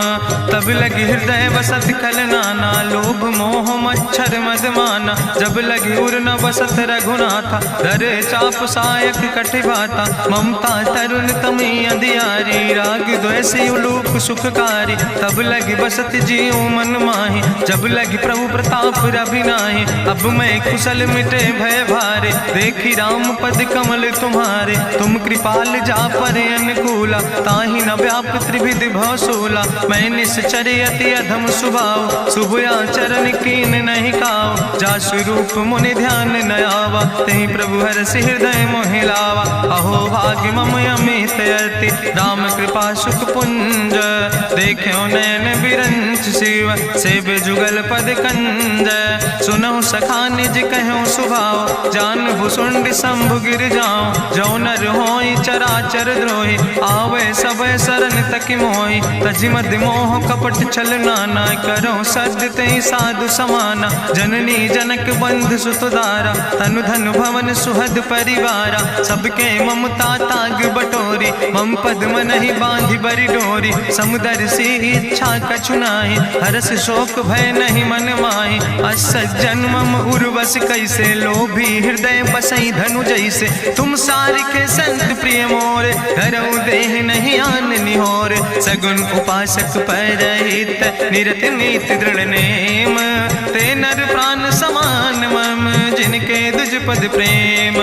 तब लगी हृदय बसत खल नाना, लोभ मोह मच्छर मद माना, जब लगी उर न बसत रघुनाथा, धरे चाप सायक कटिभाता, ममता तरुण तमी अंधियारी, राग द्वेष उलूक सुखकारी, तब लगी बसत जीव मन माही, जब लगी प्रभु प्रताप रभिनाही, अब मैं कुशल मिटे भय भारे, देखी राम पद कमल तुम्हारे, तुम कृपाल जा पर अनुकूला, ताहि न व्याप त्रिविध भवसूला, मैं निश्चर अति अधम स्वभाव, शुभ आचरण कीन नहीं काव, जा स्वरूप मुनि ध्यान न आवा, तहि प्रभु हरष हृदय मोहि लावा, अहो भाग्य मम अमित अति, राम कृपा सुख पुंज, देखो नैन बिरंच शिव, सेव जुगल पद कंज, सुनहु सखा निज कहो सुभाव, जान भुसुंड शंभु गिर जाओ, जो नर होई चराचर द्रोही, आवे सब शरण तक मोहि, तजि मद मोह कपट छल नाना, करो सद्य तेहि साधु समाना, जननी जनक बंधु सुतदारा, तनु धन भवन सुहद परिवारा, सबके ममता ताग बटोरी, मम पद मनहि बांधि बरि डोरी, समुदर सी इच्छा कछु नाही, हरस शोक भय नहीं मन माही, असज्जन मम उर्वश कैसे, लोभी हृदय बसई धनु जैसे, तुम सारिके संत प्रिय मोरे, धरऊ देह नहीं आन निहोर, सगुन उपासक परहित, निरत नीति दृढ़ नेम, ते नर प्राण समान मम, जिनके दुज पद प्रेम,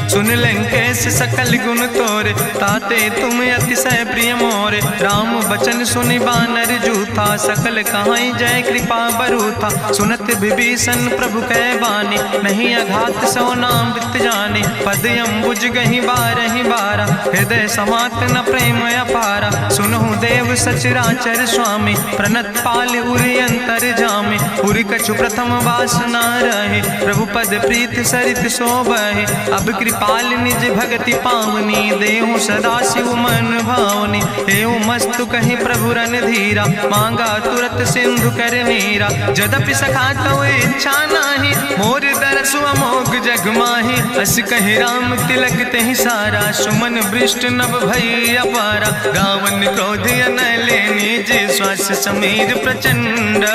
सुन लंकेश सकल गुण तोरे, ताते तुम अतिशय प्रिय मोरे, राम बचन सुनि बानर जूथा, सकल कहाई जय कृपा बरूथा, सुनत विभीषण प्रभु कै बानी, नहीं अघात सो नाम वृत्त जानी, पद अम्बुज गहि बारहि बारा, हृदय समात न प्रेम अपारा, सुनहु देव सचराचर स्वामी, प्रणत पाल उरि अंतर जामी, उरि कछु प्रथम वासना रहे, प्रभु पद प्रीत सरित शोभहि, अब कृपाल निज भगति पावनी, देहु सदा शिव मन भावनी, एवं मस्तु कहीं प्रभु रन धीरा, मांगा तुरत सिंधु कर नीरा, जदपि सखा तो इच्छा नाही, मोर दरसु अमोघ जग माही, अस कहि राम तिलक तेहि सारा, सुमन वृष्ट नभ भई अपारा, गावन क्रोध अनले निज, श्वास समीर प्रचंड,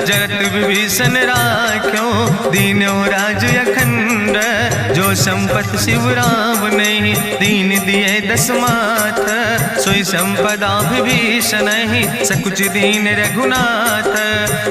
जगत विभीषण राख्यो, दीनो राज अखंड, जो संपत शिव राम नहीं, दीन दिए दस माथ, सोई संपदा विभीषण नहीं, सकुच दीन रघुनाथ,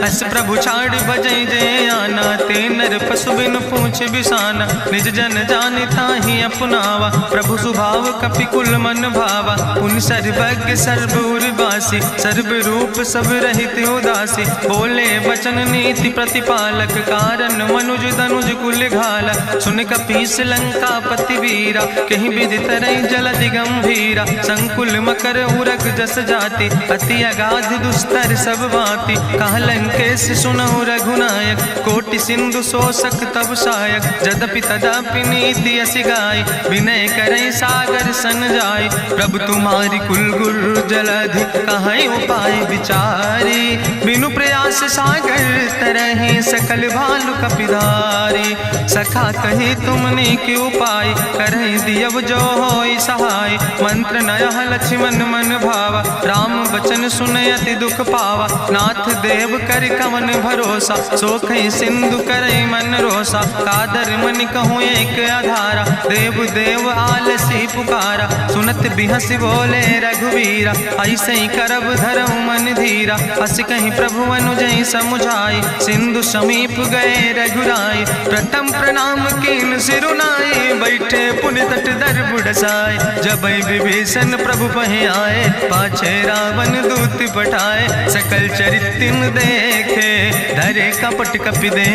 अस प्रभु छाड़ बजै जय आना, ते नर पशु बिन पूछ बिसाना, निज जन जान ताहि अपनावा, प्रभु स्वभाव कपि कुल मन भावा, पुन सर्वज्ञ सर्वउर्वासी, सर्व रूप सब रहित उदासी, बोले वचन नीति प्रतिपालक, कारण मनुज धनुज कुल घाला, सुन कपीस लंका पति वीरा, कहीं विधि तरई जलधि गंभीरा, संकुल मकर उरग जस जाति, अति अगाध दुस्तर सब भांति, कहा लंकेश सुनहु रघुनायक, कोटि सिंधु शोषक तब सा सुखायक जदपि तदपि नीति असि गाय विनय करई सागर सन जाय प्रभु तुम्हारी कुल गुरु जलधि कहीं उपाय विचारी बिनु प्रयास सागर तरहि सकल भालु कपिधारी सखा कही तुमने के उपाय करहि दियव जो होई सहाय मंत्र नयह लक्ष्मण मन भावा राम वचन सुनयति दुख पावा नाथ देव कर कवन भरोसा सोखई सिंधु करई मन रोसा कादर मन कहूँ एक आधारा देव देव आलसी पुकारा सुनत बिहस बोले रघुवीरा ऐसे ही करब धरऊ मन धीरा हस कहीं प्रभु अनुजय समुझाई सिंधु समीप गए रघुराई प्रथम प्रणाम कीन सिरुनाई बैठे पुनि तट दर बुढ़साए जब विभीषण प्रभु पहे आए पाछे रावण दूत पठाए सकल चरितिन देखे धरे कपट कपि दे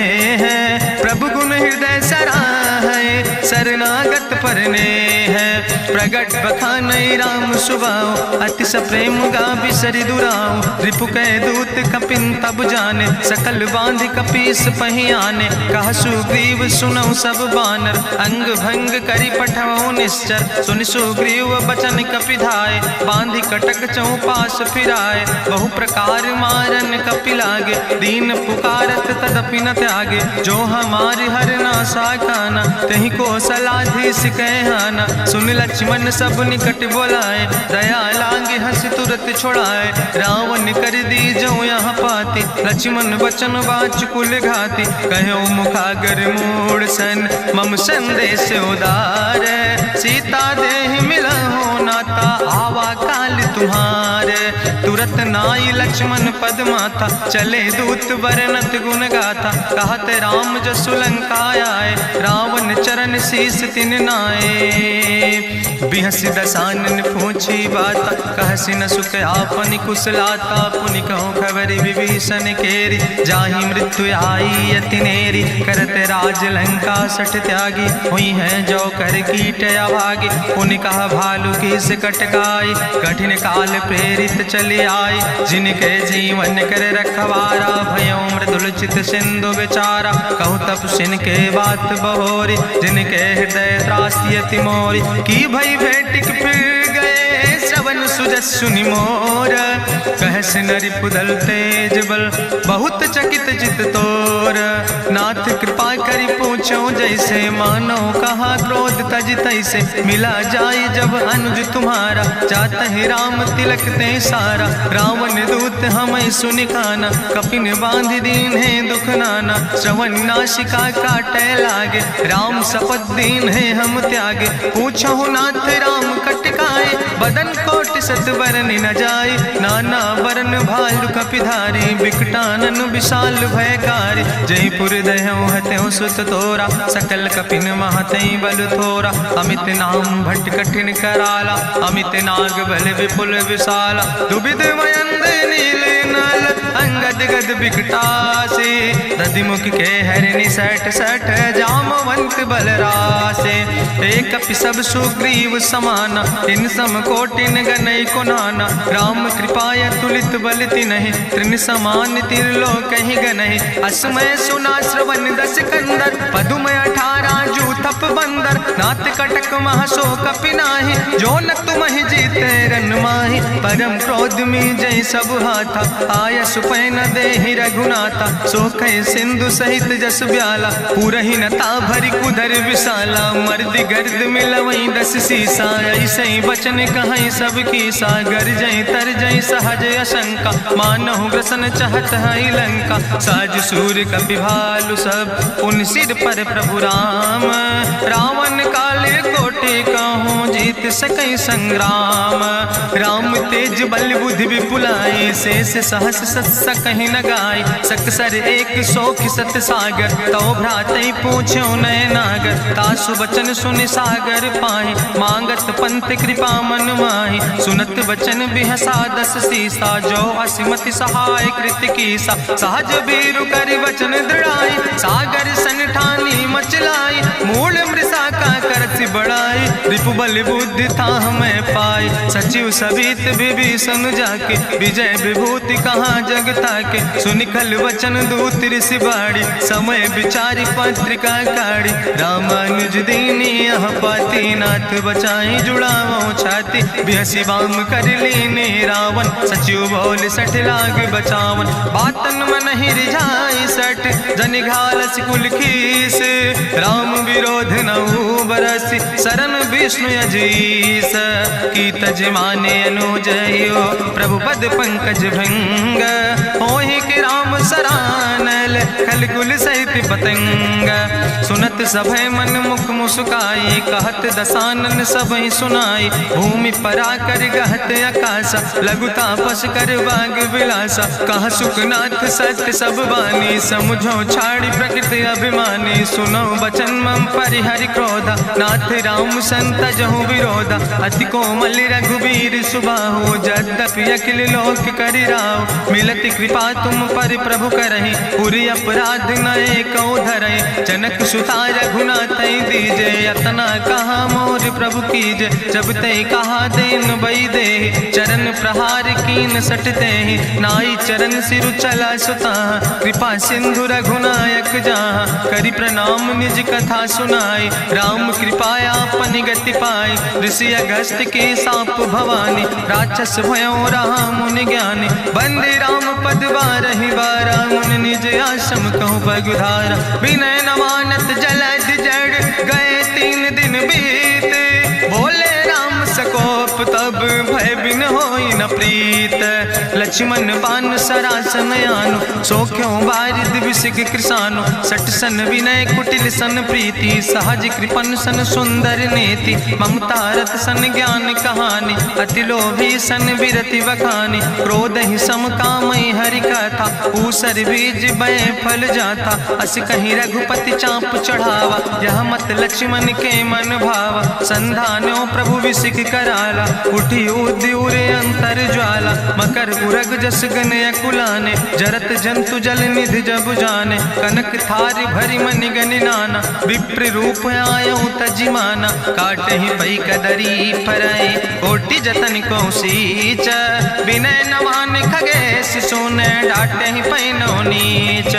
है प्रभु गुण हृदय सराहै शरणागत परने है प्रगट बखानई राम सुभाव अति सप्रेम गा बिसरि दुराव रिपु कै दूत कपिन तब जाने सकल बांधि कपीस पहि आने कह सुग्रीव सुनऊ सब बानर अंग भंग करि पठवऊ निश्चर सुनि सुग्रीव बचन कपिधाय बांधि कटक चौपास फिराए बहु प्रकार मारन कपि लागे दीन पुकारत तदपि न त्यागे जो हमारी हर ना साकाना तहि को सलाधीस कहना सुन लक्ष्मण सब निकट बोलाए दया लागे हंस तुरत छोड़ाए रावण कर दी जो यहाँ पाती लक्ष्मण बचन बाच कुल घाती कहो मुखागर मूड सन मम संदेश उदार सीता देह मिला हो नाता आवा काल तुम्हारे तुरत नाई लक्ष्मण पद माथा चले दूत बरनत गुण गाथा कहत राम जसु लंका आए रावण चरण शीस तिन नाए बिहस दसानन पूछी बात कहसी न सुख आपन कुशलाता पुनि कहूँ खबर विभीषण केरी जाहि मृत्यु आई यति नेरी करत राज लंका सठ त्यागी हुई है जो कर कीट अभागी पुनि कहा भालू की से कटकाई कठिन काल प्रेरित चली आई जिनके जीवन कर रखवारा भयो मृदुल चित सिंधु विचारा कहु तप सिन के बात बहोरी जिनके हृदय त्रासियति मोरी की भई भेटिक फिर गए श्रवण सुजस्सु निमोर कहस नरि पुदल तेज बल बहुत चकित चित तोर नाथ कृपा करि पूछो जैसे मानो कहा क्रोध तज तैसे मिला जाए जब अनुज तुम्हारा जात है राम तिलक ते सारा रावण दूत हमें सुनिकाना कपिन बांध दीन है दुख नाना श्रवण नाशिका काटे लागे राम शपथ दीन है हम त्यागे पूछो नाथ राम कटकाए बदन कोट सत वरन न जाए नाना वरन भालु कपिधारी विकटानन विशाल भयकारी जयपुर दह्यों हत्यों सुत तोरा सकल कपिन महतई बल थोरा अमित नाम भट्ट कठिन कराला अमित नाग बल विपुल विशाला दुबिद मयंद नील नल अंगद गद बिकटासे दधिमुख के हरिणि सठ सठ जामवंत बलरासे एक कपि सब सुग्रीव समाना इन सम कोटिन गनई को नाना राम कृपाय तुलित बल तिनहि त्रिन समान तिरलोक ही गनहि असमय सुना श्रवण दस कंदर पदुम 18 जूथप बंदर नाथ कटक महसो कपि नाही जो न तुम ही जीते रन माही परम क्रोध में जय सब हाथा आय सुपै न देहि रघुनाथा सोखे सिंधु सहित जस ब्याला पूरहि नता भरि कुधर विशाला मर्द गर्द मिलवई 10 सीसा ऐसे बचन कहीं सब की सागर जय तर जय सहज अशंका मानहु ग्रसन चाहत है लंका साज सूर कपि भालु सब उन सिर पर प्रभु राम रावण काले कोटि कहूँ जीत सकई संग्राम राम तेज बल बुद्धि विपुलाई शेष सहस सत्स कहीं न गाय सकसर 100 सत सागर तो भ्रातई पूछो नय नागर तासु बचन सुनि सागर पाहि मांगत पंथ कृपा मन माहि सुनत बचन बिहसा 10 सीसा जो असिमति सहाय कृत कीसा सहज बीरु कर वचन दृढ़ाई सागर सन ठानी मचलाई मूल मृषा का करसि बढ़ाई रिपु बल बुद्धि था हमें पाई, सचिव सवित विभीषण जाके, विजय विभूति कहाँ जग ताके, सुनिखल वचन दूत ऋषि बाड़ी, समय विचारी पत्रिका काढ़ी, रामानुज दीनी यह पाती, नाथ बचाई जुड़ावो छाती, बिहसी बाम कर लीने रावण, सचिव बोल सठ लाग बचावन, बातन मन ही रिझाई सठ, जन घालस कुल खीस, राम विरोध नऊ बरसी, शरण विष्णु अजीस, की तज माने अनुजयो, प्रभु पद पंकज भंग, होहि के राम सरानल, खल कुल सहित पतंग, सुनत सभय मन मुख मुस्काई, कहत दसानन सबहि सुनाई, भूमि परा कर गहत आकाशा, लघु तापस कर बाग विलासा, कहा सुखनाथ सत्य सब बानी, समुझो छाड़ी प्रकृति अभिमानी, सुनो बचन मम परिहरि क्रोधा, नाथ राम संत जहु विरोधा, अति कोमल रघुबीर सुबाहु, यद्यपि अखिल लोक करि राव, मिलति कृपा तुम पर प्रभु करहि, पुरि अपराध नए कौ धरहि, जनक सुता रघुनाथ दीजे, यतना कहा मोर प्रभु कीजे, जब ते कहा देन बई दे, चरण प्रहार कीन सटते, नाई चरण सिरु चला सुता, कृपा सिंधु रघुनायक जहाँ, करि प्रणाम निज कथा सुनाई, राम कृपाया अपनी गति पाई, ऋषि अगस्त के साप भवानी, राक्षस भयो रहा मुनि ज्ञानी, बंदे राम पद बारहि बारा, मुनि निज आश्रम कहु पगुधारा, विनय न मानत जलद जड़, गए 3 दिन बीते, बोले राम सकोप तब भय बिन होई न प्रीत, लक्ष्मण बान सरासन आनु, सोख्यो बारिद विसिग कृसानु, सठ सन विनय कुटिल सन प्रीति, सहज कृपन सन सुंदर नेति, ममता रत सन ज्ञान कहानी, अति लोभी सन विरति बखानी, क्रोध ही सम कामई हरि कथा, ऊसर बीज बय फल जाता, अस कहीं रघुपति चाप चढ़ावा, यह मत लक्ष्मण के मन भावा, संधानो प्रभु विसिक कराला, उठी उद्युरे अंतर ज्वाला, मकर उरग जस गन अकुलाने, जरत जंतु जल निधि जब जाने, कनक थारी भरी मनि गनि नाना, विप्र रूप आयो तजिमाना, काटे ही पई कदरी फरई, कोटि जतन को सींच, विनय नवान खगेश सोने, डाटे ही पैनो नीच,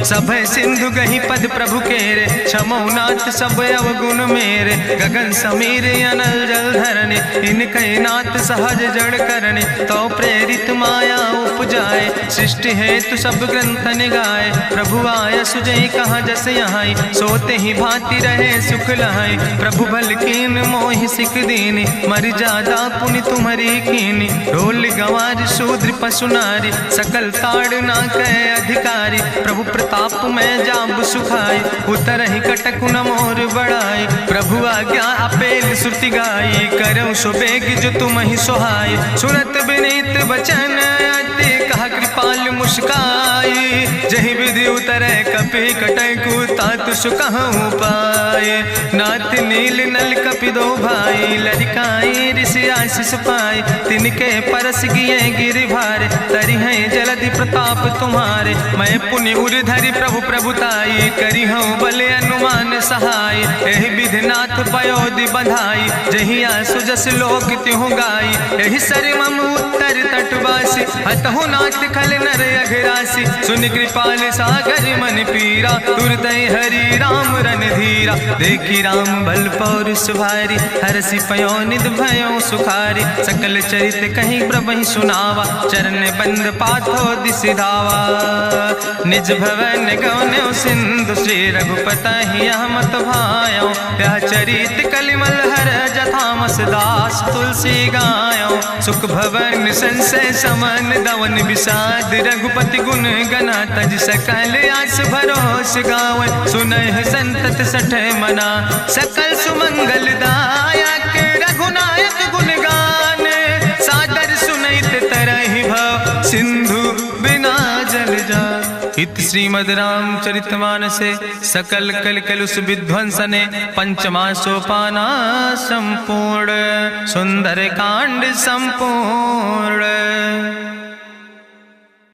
सब सिंधु गही पद प्रभु केरे, क्षमो नाथ सब अवगुण मेरे, गगन समीर अनल जल धरने, इनके नाथ सहज जड़ करने, तो प्रेरित माया उपजाए, सृष्टि हेतु सब ग्रंथ निगाए, प्रभु आय सुजय कहाँ जस यहाँ, सोते ही भांति रहे सुख लहाय, प्रभु भल कीन मोहि सिख दीनी, मर जादा पुनि तुम्हारी कीनी, ढोल गंवार शूद्र पशु नारी, सकल ताड़ ना कहे अधिकारी, प्रभु प्रताप में जाब सुखाई, उतर ही कटक न मोर बढ़ाई, प्रभु आज्ञा अपेल श्रुति गाई, करऊँ सुबेग जो तुम ही सोहाई, सुनत विनीत बचन अति, कहा कृपाल मुस्काई, जही विधि उतरे कपि कटकु, तात सुकहु पाए, नाथ नील नल कपि दो भाई, लरिकाई ऋषि आशीष पाए, तिनके परस गिए गिरि भारे, तरि हैं जलधि प्रताप तुम्हारे, मैं पुण्य उर धरि प्रभु प्रभुताई, करी हूँ बल अनुमान सहाय, एहि विधिनाथ पयोधि बधाई, जहिया सुजस लोक त्यों गाई, एहि सर मम उत्तर तटवासी, हतहु नाथ खल नर अघरासी, सुन कृपाल सागर मन पीरा, तुरतै हरि राम रन धीरा, देखी राम बल पौरुष भारी, हरसि पयो निध भयो सुखारी, सकल चरित कहीं प्रभु सुनावा, चरण बंद पाथो दिसि धावा, निज भवन गौन्यो सिंधु, श्री रघुपति मत भायो, यह चरित कलिमल हर जथामस दास तुलसी गायो, सुख भवन संसय समन दवन विषाद, रघुपति गुण गना तज सकल आस भरोस गावे, सुनहि संतत सठ मना, सकल सुमंगल दायक, रघुनायक गुण गाने, सादर सुनैत तरहि भव, सिंधु बिना जल जा, इत श्रीमद् रामचरितमानसे, सकल कल कलुष विध्वंसने, पंचमा सोपाना संपूर्ण, सुंदर कांड संपूर्ण।